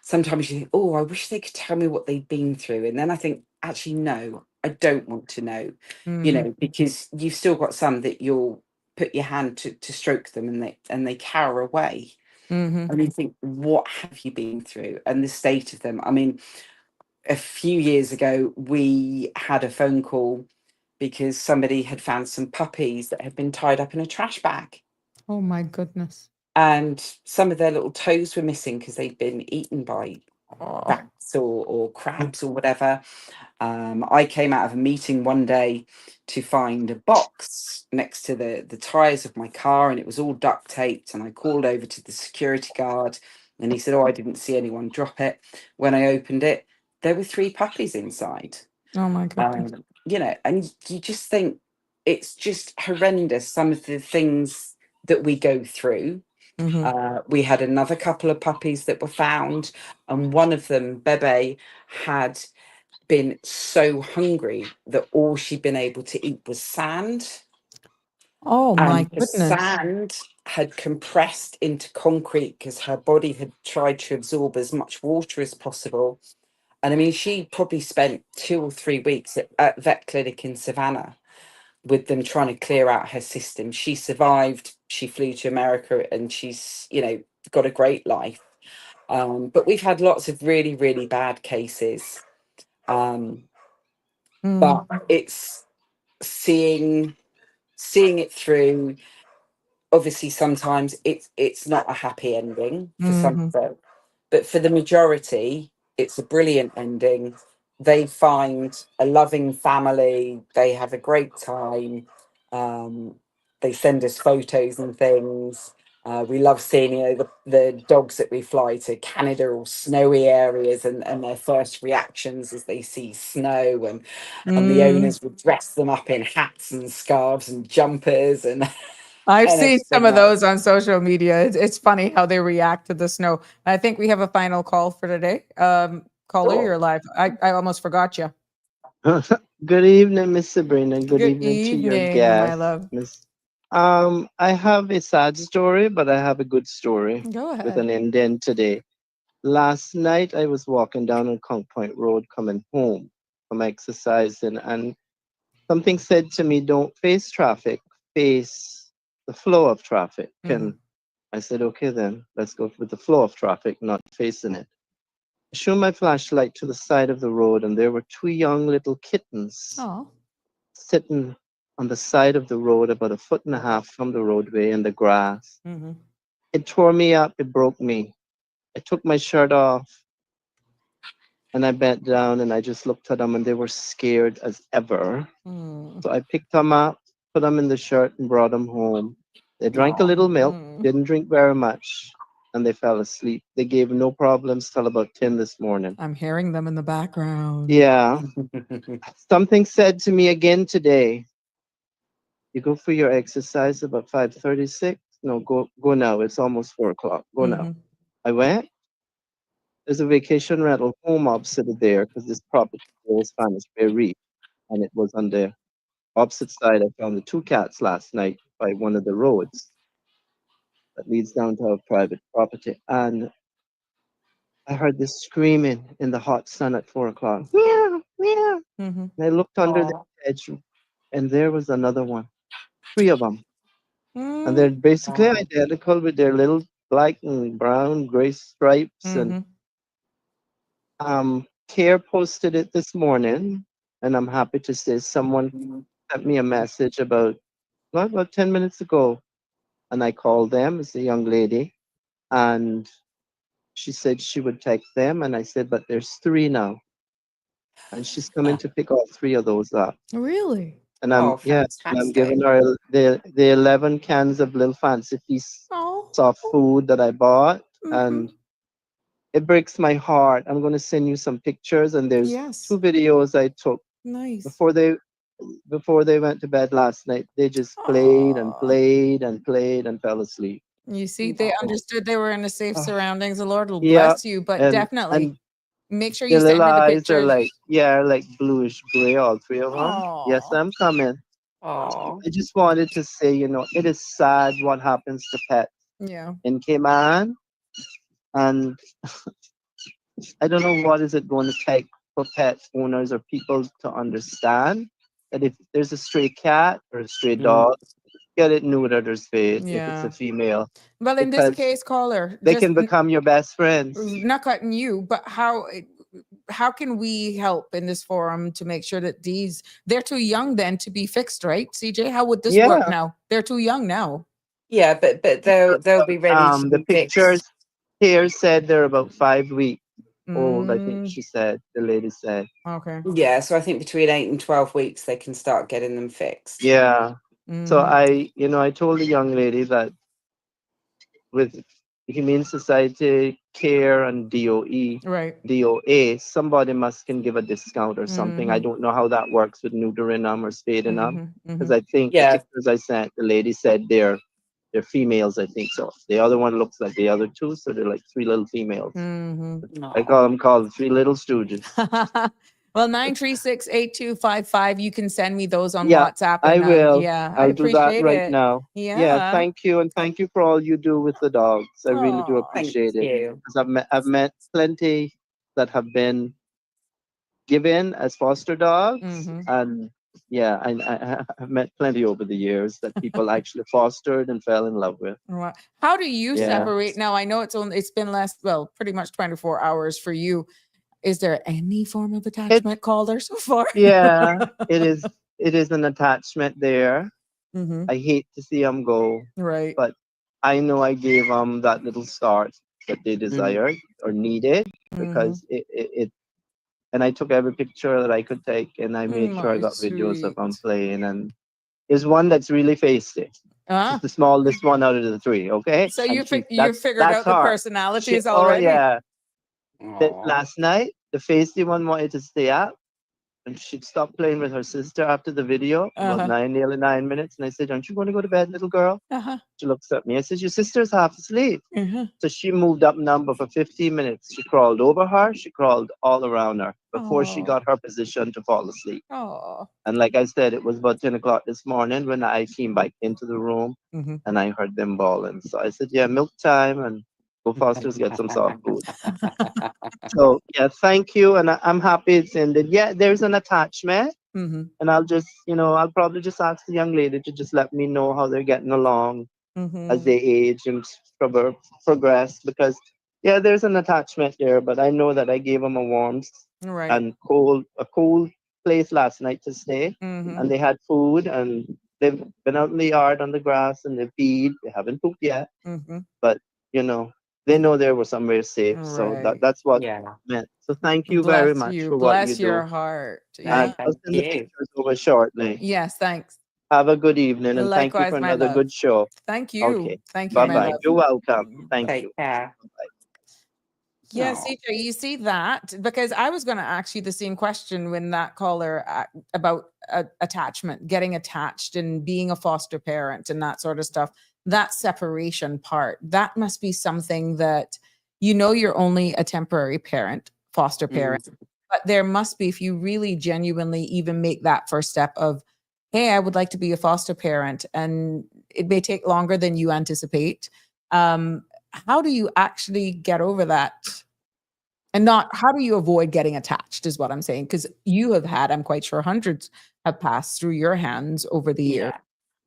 sometimes you think, oh, I wish they could tell me what they've been through. And then I think, actually, no, I don't want to know, Mm-hmm. because you've still got some that you'll put your hand to stroke them, and they cower away. Mm-hmm. And you think, what have you been through? And the state of them. I mean, a few years ago, we had a phone call because somebody had found some puppies that had been tied up in a trash bag. Oh my goodness. And some of their little toes were missing because they'd been eaten by Oh. rats or crabs or whatever. I came out of a meeting one day to find a box next to the tyres of my car, and it was all duct taped. And I called over to the security guard, and he said, oh, I didn't see anyone drop it. When I opened it, there were 3 puppies inside. Oh my goodness. And you just think it's just horrendous, some of the things that we go through. Mm-hmm. We had another couple of puppies that were found, and one of them, Bebe, had been so hungry that all she'd been able to eat was sand. Oh my And the goodness. sand had compressed into concrete because her body had tried to absorb as much water as possible. And I mean, she probably spent 2 or 3 weeks at vet clinic in Savannah with them trying to clear out her system. She survived. She flew to America, and she's, got a great life. But we've had lots of really, really bad cases. But it's seeing it through. Obviously, sometimes it's not a happy ending for some Mm-hmm. folk, but for the majority, it's a brilliant ending. They find a loving family. They have a great time. Um, they send us photos and things. We love seeing, the dogs that we fly to Canada or snowy areas, and their first reactions as they see snow, and the owners would dress them up in hats and scarves and jumpers and I've and seen some everything of else. those on social media. It's funny how they react to the snow. I think we have a final call for today. Caller, Sure. you're live. I almost forgot you. Good evening, Miss Sabrina. Good Good evening to your evening, my guest, love. Miss. I have a sad story, but I have a good story Go with ahead. an indent today. Last night, I was walking down on Conk Point Road coming home from exercising, and something said to me, "Don't face traffic, face the flow of traffic." Mhm. And I said, "Okay, then let's go with the flow of traffic, not facing it." I shone my flashlight to the side of the road, and there were 2 young little kittens Oh. sitting on the side of the road about a foot and a half from the roadway in the grass. Mm-hmm. It tore me up, it broke me. I took my shirt off and I bent down and I just looked at them and they were scared as ever. So I picked them up, put them in the shirt and brought them home. They drank a little milk, didn't drink very much, and they fell asleep. They gave no problems till about 10 this morning. I'm hearing them in the background. Yeah. Something said to me again today, you go for your exercise about 5:36. No, go now. It's almost 4 o'clock. Go now. Mhm. I went. There's a vacation rental home opposite of there because this property is Spanish Bay Reef, and it was on the opposite side. I found the 2 cats last night by one of the roads that leads down to our private property, and I heard this screaming in the hot sun at 4 o'clock. Meow, meow. Mhm. And I looked under the Aw. hedge, and there was another one. 3 of them. And Mm. they're basically identical with their little black and brown gray stripes. And Mhm. Care posted it this morning, and I'm happy to say someone sent me a message about 10 minutes ago, and I called them. It's a young lady, and she said she would text them, and I said, but there's 3 now, and she's coming to pick all 3 of those up. Really? And Oh, I'm giving fantastic. her the 11 cans of little fancy feast Oh. soft food that I bought, and Mhm. it breaks my heart. I'm going to send you some pictures, and there's Yes. 2 videos I took Nice. before they went to bed last night. They just played and Aw. played and played and fell asleep. You see, they understood they were in a safe Oh, surroundings. The Lord will yeah, bless you, but and definitely. and Make sure Their you send little me the eyes are pictures. like bluish gray, all three of them. Yes, Oh, I'm coming. Oh, I just wanted to say, it is sad what happens to pets yeah. in Cayman, and I don't know what is it going to take for pet owners or people to understand that if there's a stray cat or a stray mm, dog, get it neutered or spayed if it's Yeah. a female, Well, in this because case, caller, they just can become your best friends. not cutting you, but how can we help in this forum to make sure that they're too young then to be fixed, right? CJ, how would this work Yeah. now? They're too young now. yeah, but they'll be ready to The be pictures fixed. here said they're about 5 weeks old, I think Mm, she said, the lady said. okay. Yeah, so I think between 8 and 12 weeks they can start getting them fixed. Yeah. So Mhm. I told the young lady that with Humane Society, Care, and Right. DOA, somebody must can give a discount or something. I Mhm. don't know how that works with neutering them or spading them, Mhm. because Mhm. I think the Yeah, pictures I sent, the lady said they're females. I think so. The other one looks like the other two, so they're like three little females. Mhm. I no. call them called three little stooges. Well, 936-8255. You can send me those on Yeah, WhatsApp, I and will. yeah, I'd I'll do that appreciate right it. now. Yeah, Yeah. thank you, and thank you for all you do with the dogs. I really do Oh. Thank appreciate it. you. Because I've met plenty that have been given as foster dogs, Mhm. and yeah, I've met plenty over the years that people actually fostered and fell in love with. Right. How do you Yeah, separate now? I know it's been less, well, pretty much 24 hours for you. Is there any form of it's attachment called there so far? yeah, it is. It is an attachment there. Mhm. I hate to see them go, Right. but I know I gave them that little start that they Mm. desired or needed, Mhm. because it and I took every picture that I could take, and I made sure I My got videos of sweet. them playing. And there's one that's really feisty. She's Ah, the smallest one out of the three, okay? so And you figured that's out the her. personalities Oh already. yeah. Aw. Last night, the feisty one wanted to stay up, and she'd stopped playing with her sister after the video, about Uh-huh. nearly 9 minutes. And I said, "Aren't you going to go to bed, little girl?" Uh-huh. She looks at me. I said, "Your sister's half asleep." Uh-huh. So she moved up number for 15 minutes. She crawled over her. She crawled all around her before she Oh. got her position to fall asleep. Oh. And like I said, it was about 10 o'clock this morning when I came back into the room Mhm. and I heard them bawling. So I said, yeah, milk time, and go Foster's get some soft food. So yeah, thank you. And I'm happy it's ended. Yeah, there's an attachment. Mhm. And I'll probably just ask the young lady to just let me know how they're getting along as Mhm. they age and progress, because yeah, there's an attachment there, but I know that I gave them a warm Right. and cool place last night to stay, Mhm. and they had food, and they've been out in the yard on the grass, and they feed. They haven't pooped yet, Mhm. but you know they know they were somewhere safe, so Right. that's what Yeah. meant. So thank you very Bless much you. for what you Bless do, your heart. No, and Yeah. I'll thank send the you. pictures over shortly. Yes, thanks. Have a good evening, and thank you Likewise, for my another love. good show. Thank Okay, you. Thank you, bye my bye. love. You're welcome. Thank you. Take care. Yes, Oh. CJ, you see that? Because I was going to ask you the same question when that caller about attachment, getting attached and being a foster parent and that sort of stuff. That separation part, that must be something that you're only a temporary parent, foster parent, Mm. but there must be, if you really genuinely even make that first step of, hey, I would like to be a foster parent, and it may take longer than you anticipate. How do you actually get over that? And not how do you avoid getting attached is what I'm saying. Because you have had, I'm quite sure, hundreds have passed through your hands over the year. Yeah.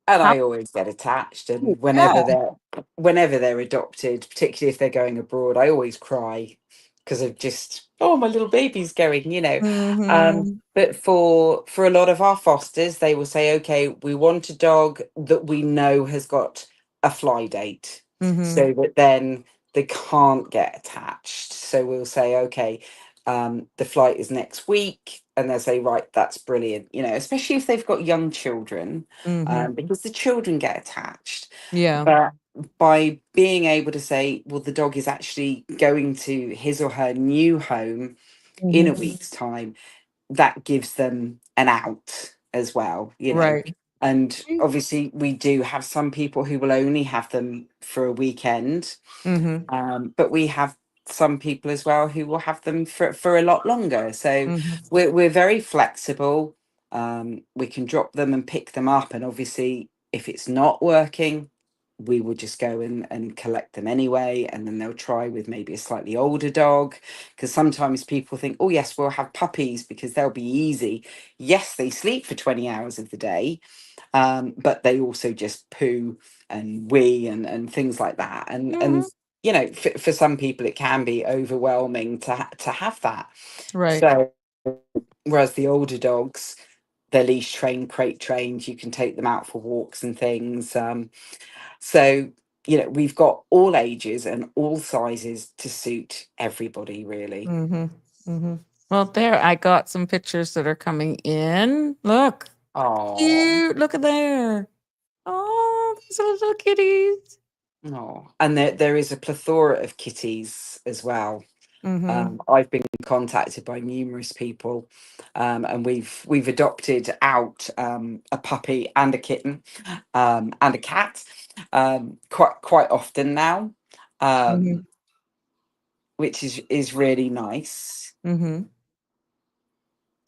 And How I always get attached, do you- and yeah. whenever they're adopted, particularly if they're going abroad, I always cry because of just, oh, my little baby's going. Mhm. But for a lot of our fosters, they will say, okay, we want a dog that we know has got a fly date, Mhm. so that then they can't get attached. So we'll say, okay, the flight is next week, and they'll say, right, that's brilliant, especially if they've got young children, Mhm. because the children get attached. Yeah. But by being able to say, well, the dog is actually going to his or her new home in a Mhm. week's time, that gives them an out as well. Right. And obviously, we do have some people who will only have them for a weekend, Mhm. but we have some people as well who will have them for a lot longer. So Mhm. we're very flexible. We can drop them and pick them up, and obviously if it's not working, we will just go and collect them anyway, and then they'll try with maybe a slightly older dog, because sometimes people think, oh yes, we'll have puppies because they'll be easy. Yes, they sleep for 20 hours of the day, but they also just poo and wee and things like that, and Mhm. you know, for some people it can be overwhelming to have that. Right. So whereas the older dogs, they're leash trained, crate trained, you can take them out for walks and things. So, you know, we've got all ages and all sizes to suit everybody, really. Mm-hmm. Mm-hmm. Well, there, I got some pictures that are coming in. Look, Oh, cute. Look at there. Oh, these are little kitties. oh, and there is a plethora of kitties as well. Mm-hmm. I've been contacted by numerous people, and we've adopted out a puppy and a kitten, and a cat, quite often now, Mm-hmm. um, which is really nice. Mm-hmm.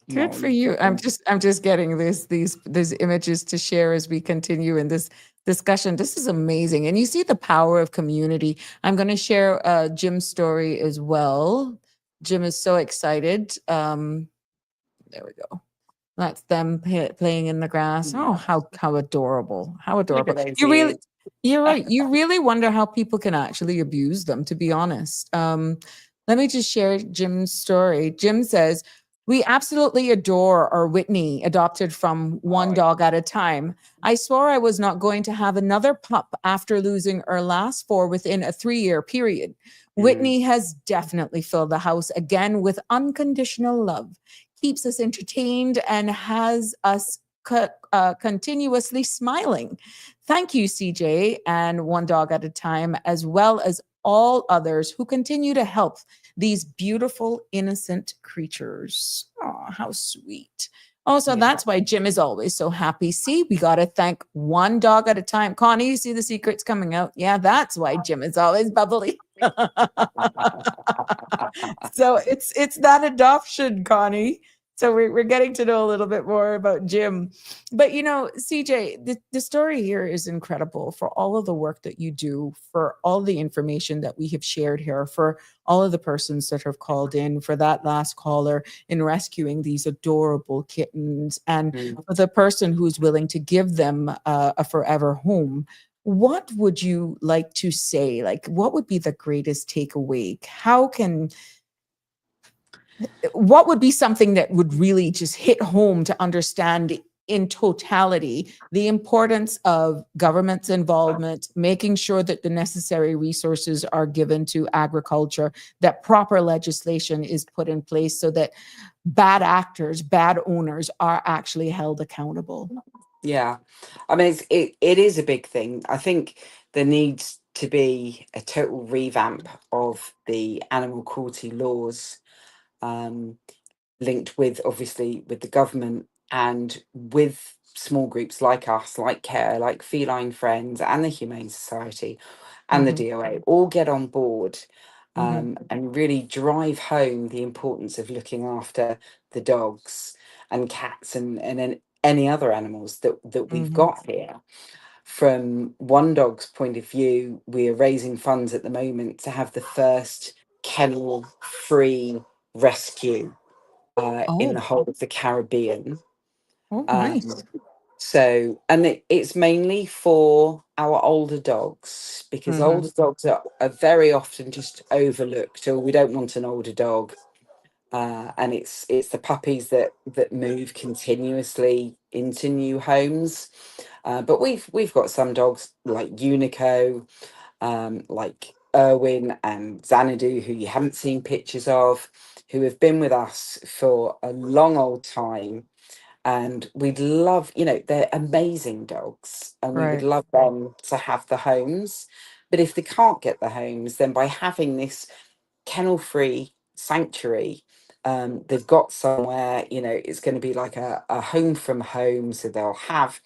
Good Oh, for look you. at that. I'm just getting these images to share as we continue in this discussion. This is amazing. And you see the power of community. I'm going to share Jim's story as well. Jim is so excited. There we go. That's them playing in the grass. Oh, Yeah. how adorable. How Look adorable. at those You really, ears. you're right. You really wonder how people can actually abuse them, to be honest. Let me just share Jim's story. Jim says, we absolutely adore our Whitney, adopted from one Oh, dog at a time. I swore I was not going to have another pup after losing our last four within a 3-year period. mm, Whitney has definitely filled the house again with unconditional love, keeps us entertained, and has us continuously smiling. Thank you, CJ and One Dog at a Time, as well as all others who continue to help these beautiful, innocent creatures. Oh, how sweet. Also, yeah. that's why Jim is always so happy. See, we got to thank one dog at a time. Connie, you see the secrets coming out? Yeah, that's why Jim is always bubbly. So it's that adoption, Connie. So we're getting to know a little bit more about Jim. But you know, CJ, the story here is incredible for all of the work that you do, for all the information that we have shared here, for all of the persons that have called in, for that last caller in rescuing these adorable kittens, and Mm. for the person who's willing to give them a forever home. What would you like to say? Like, what would be the greatest takeaway? What would be something that would really just hit home to understand in totality the importance of government's involvement, making sure that the necessary resources are given to agriculture, that proper legislation is put in place so that bad actors, bad owners are actually held accountable? Yeah, I mean, it is a big thing. I think there needs to be a total revamp of the animal cruelty laws, um, linked with obviously with the government and with small groups like us, like Care, like Feline Friends, and the Humane Society, and the Mhm, DOA, all get on board, mhm, and really drive home the importance of looking after the dogs and cats and any other animals that we've mhm. got here. From One Dog's point of view, we are raising funds at the moment to have the first kennel free rescue in the Oh, whole of the Caribbean. oh, Um, nice. so, and it's mainly for our older dogs, because Mhm, older dogs are very often just overlooked, or we don't want an older dog. And it's the puppies that move continuously into new homes. But we've got some dogs like Unico, like Erwin and Xanadu, who you haven't seen pictures of, who have been with us for a long old time. And we'd love, you know, they're amazing dogs, and we would right. love them to have the homes. But if they can't get the homes, then by having this kennel free sanctuary, they've got somewhere, you know, it's going to be like a home from home. So they'll have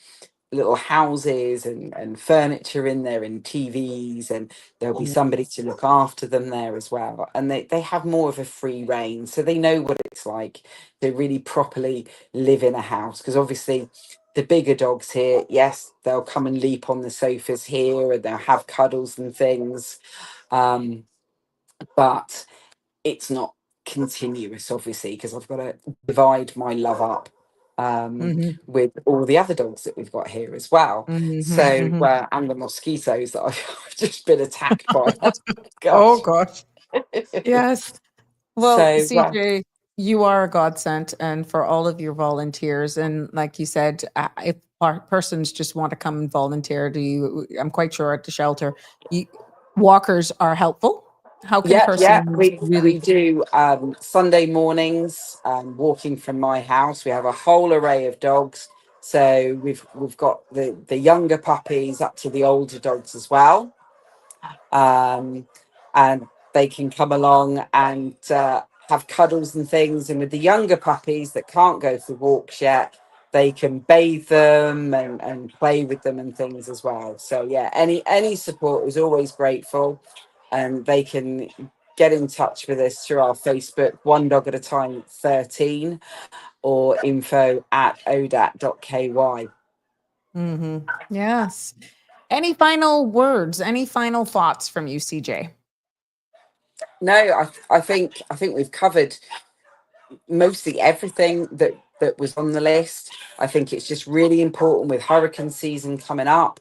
little houses and furniture in there and TVs, and there'll be somebody to look after them there as well. And they have more of a free reign, so they know what it's like to really properly live in a house. Because obviously the bigger dogs here, yes, they'll come and leap on the sofas here and they'll have cuddles and things. But it's not continuous, obviously, because I've got to divide my love up with all the other dogs that we've got here as well. So, and the mosquitoes that I've just been attacked by. Oh Gosh. gosh. Yes. Well, So, CJ, you are a godsend, and for all of your volunteers, and like you said, if persons just want to come and volunteer to you, I'm quite sure at the shelter, walkers are helpful. How can persons we really? do Sunday mornings, walking from my house. We have a whole array of dogs. So we've got the younger puppies up to the older dogs as well. And they can come along and have cuddles and things. And with the younger puppies that can't go for walks yet, they can bathe them and play with them and things as well. So yeah, any support is always grateful, and they can get in touch with us through our Facebook, One Dog at a Time 13, or info@odat.ky. Yes. Any final words? Any final thoughts from you, CJ? No, I think we've covered mostly everything that was on the list. I think it's just really important with hurricane season coming up,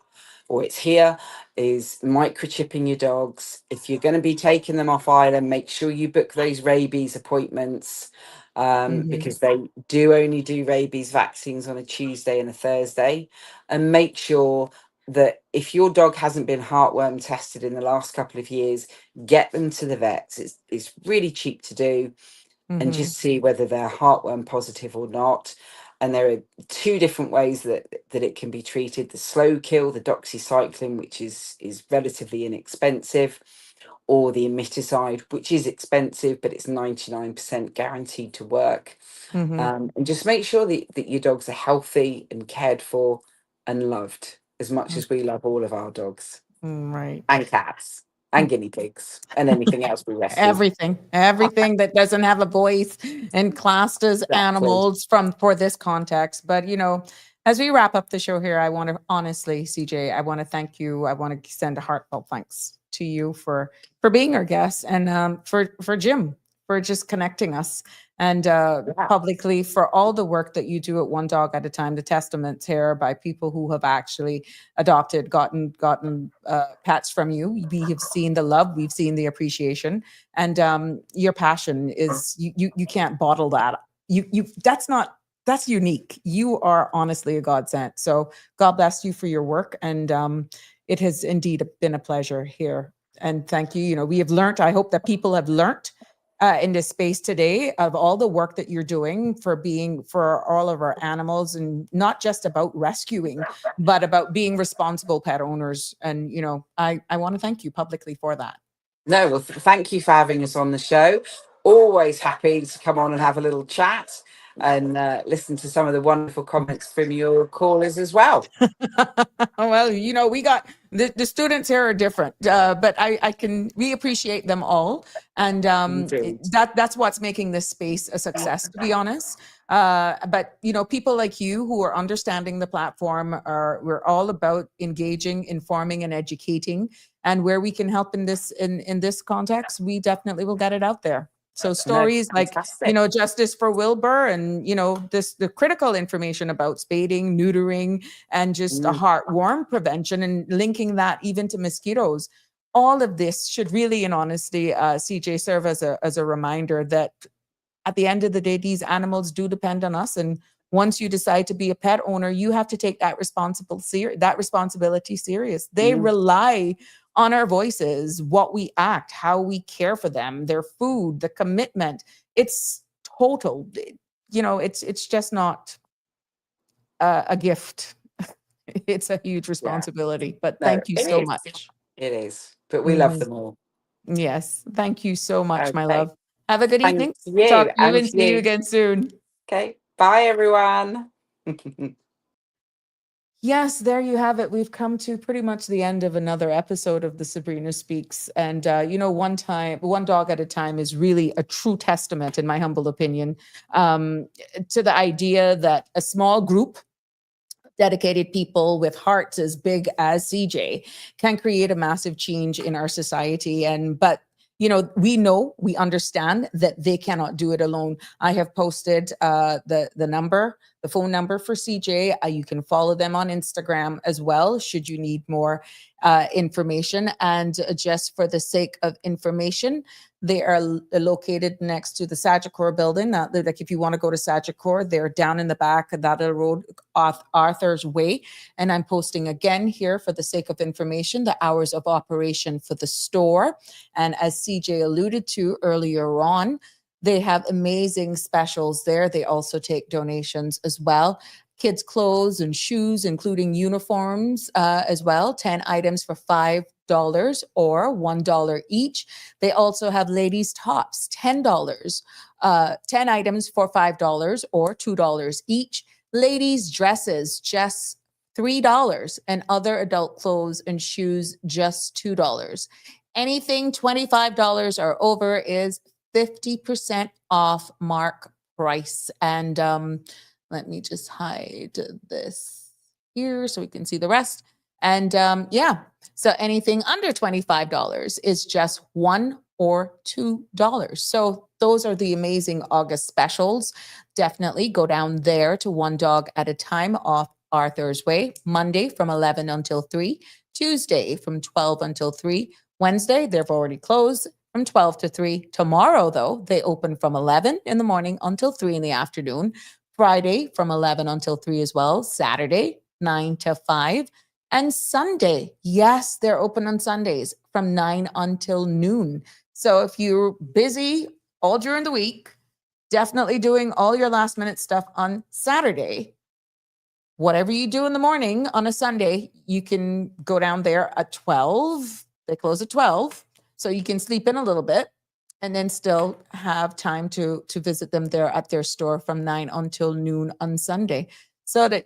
or it's here, is microchipping your dogs. If you're going to be taking them off island, make sure you book those rabies appointments, because they do only do rabies vaccines on a Tuesday and a Thursday. And make sure that if your dog hasn't been heartworm tested in the last couple of years, get them to the vets. It's really cheap to do, and just see whether they're heartworm positive or not. And there are two different ways that it can be treated: the slow kill, the doxycycline, which is relatively inexpensive, or the emiticide, which is expensive, but it's 99% guaranteed to work. And just make sure that your dogs are healthy and cared for and loved as much as we love all of our dogs, Right. and cats and guinea pigs and anything else we rescue. Everything that doesn't have a voice and classed as animals for this context. But as we wrap up the show here, I want to honestly, CJ, I want to thank you. I want to send a heartfelt thanks to you for being our guest, and for Jim for just connecting us, and publicly for all the work that you do at One Dog at a Time. The testaments here by people who have actually adopted, gotten pets from you. We have seen the love, we've seen the appreciation, and your passion is you can't bottle that. That's unique. You are honestly a godsend. So God bless you for your work, and it has indeed been a pleasure here. And thank you. We have learned. I hope that people have learned in this space today of all the work that you're doing for all of our animals, and not just about rescuing, but about being responsible pet owners. And I want to thank you publicly for that. No, well, thank you for having us on the show. Always happy to come on and have a little chat and listen to some of the wonderful comments from your callers as well. Well, we got the students here are different, but we appreciate them all, and that's what's making this space a success, to be honest. But people like you who are understanding the platform, we're all about engaging, informing, and educating, and where we can help in this context, we definitely will get it out there. So stories like, justice for Wilbur, and, the critical information about spading, neutering, and just a heartworm prevention, and linking that even to mosquitoes. All of this should really, in honesty, CJ, serve as a reminder that at the end of the day, these animals do depend on us. And once you decide to be a pet owner, you have to take that responsibility serious. They rely on our voices, what we act, how we care for them, their food, the commitment. It's total. It's just not a gift. It's a huge responsibility. But thank you so much. It is. But we love them all. Yes. Thank you so much, my love. Have a good evening. Talk to you and see you again soon. Okay. Bye, everyone. Yes, there you have it. We've come to pretty much the end of another episode of the Sabrina Speaks. And, one dog at a time is really a true testament, in my humble opinion, to the idea that a small group, dedicated people with hearts as big as CJ, can create a massive change in our society. But we understand that they cannot do it alone. I have posted the phone number for CJ. You can follow them on Instagram as well, should you need more information. And just for the sake of information, they are located next to the Sagicor building. Like if you want to go to Sagicor, they're down in the back of that road, off Arthur's Way. And I'm posting again here for the sake of information, the hours of operation for the store. And as CJ alluded to earlier on, they have amazing specials there. They also take donations as well. Kids' clothes and shoes, including uniforms as well. 10 items for $5 or $1 each. They also have ladies' tops, $10. 10 items for $5 or $2 each. Ladies' dresses, just $3. And other adult clothes and shoes, just $2. Anything $25 or over is 50% off mark price. And let me just hide this here so we can see the rest. And so anything under $25 is just $1 or $2. So those are the amazing August specials. Definitely go down there to One Dog at a Time off Arthur's Way, Monday from 11 until 3, Tuesday from 12 until 3, Wednesday, they've already closed from 12 to 3. Tomorrow, though, they open from 11 in the morning until 3 in the afternoon. Friday from 11 until 3 as well. Saturday, 9 to 5. And Sunday, yes, they're open on Sundays from 9 until noon. So if you're busy all during the week, definitely doing all your last minute stuff on Saturday. Whatever you do in the morning on a Sunday, you can go down there at 12. They close at 12. So you can sleep in a little bit and then still have time to visit them there at their store from 9 until noon on Sunday. So that,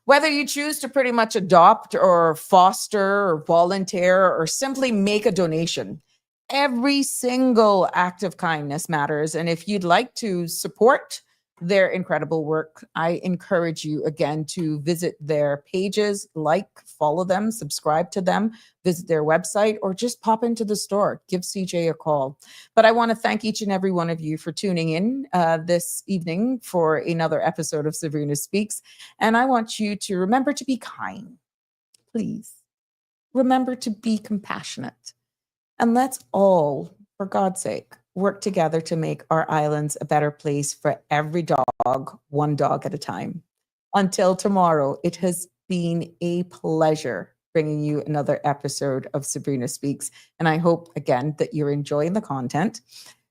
whether you choose to pretty much adopt or foster or volunteer or simply make a donation, every single act of kindness matters. And if you'd like to support their incredible work, I encourage you again to visit their pages, follow them, subscribe to them, visit their website, or just pop into the store. Give CJ a call. But I want to thank each and every one of you for tuning in this evening for another episode of Sabrina Speaks. And I want you to remember to be kind. Please remember to be compassionate. And let's all, for God's sake, work together to make our islands a better place for every dog, one dog at a time. Until tomorrow, it has been a pleasure bringing you another episode of Sabrina Speaks. And I hope, again, that you're enjoying the content.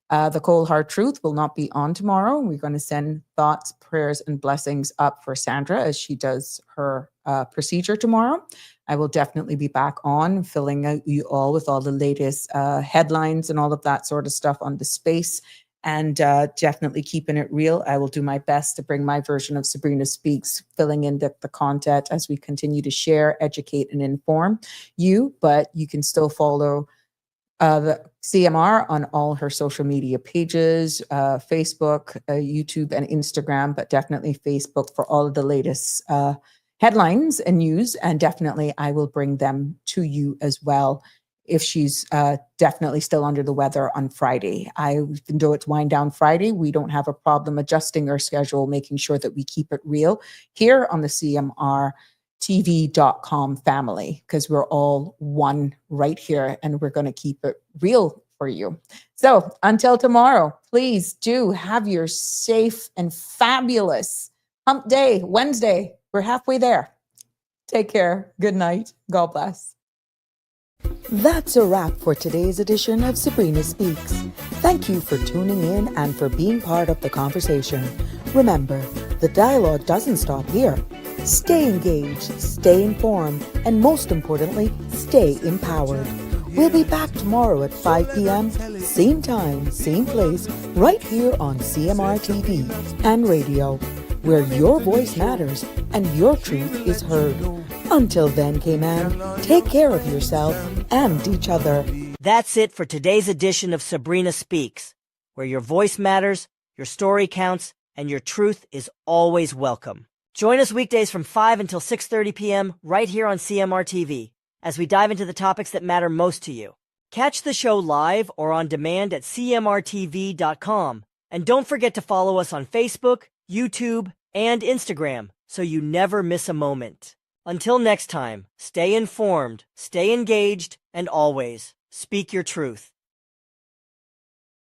The Cold Hard Truth will not be on tomorrow. We're going to send thoughts, prayers, and blessings up for Sandra as she does her procedure tomorrow. I will definitely be back on filling out you all with all the latest headlines and all of that sort of stuff on the space, and definitely keeping it real. I will do my best to bring my version of Sabrina Speaks, filling in the content as we continue to share, educate, and inform you. But you can still follow the CMR on all her social media pages, Facebook, YouTube, and Instagram, but definitely Facebook for all of the latest headlines and news. And definitely I will bring them to you as well if she's definitely still under the weather on Friday. Even though it's Wind Down Friday, we don't have a problem adjusting our schedule, making sure that we keep it real here on the CMR TV.com family, because we're all one right here and we're going to keep it real for you. So until tomorrow, please do have your safe and fabulous hump day, Wednesday. We're halfway there. Take care. Good night. God bless. That's a wrap for today's edition of Sabrina Speaks. Thank you for tuning in and for being part of the conversation. Remember, the dialogue doesn't stop here. Stay engaged, stay informed, and most importantly, stay empowered. We'll be back tomorrow at 5 p.m., same time, same place, right here on CMR TV and radio. where your voice matters and your truth is heard. Until then, K-Man, take care of yourself and each other. That's it for today's edition of Sabrina Speaks, where your voice matters, your story counts, and your truth is always welcome. Join us weekdays from 5 until 6:30 p.m. right here on CMR TV as we dive into the topics that matter most to you. Catch the show live or on demand at cmrtv.com. And don't forget to follow us on Facebook, YouTube, and Instagram so you never miss a moment. Until next time, stay informed, stay engaged, and always speak your truth.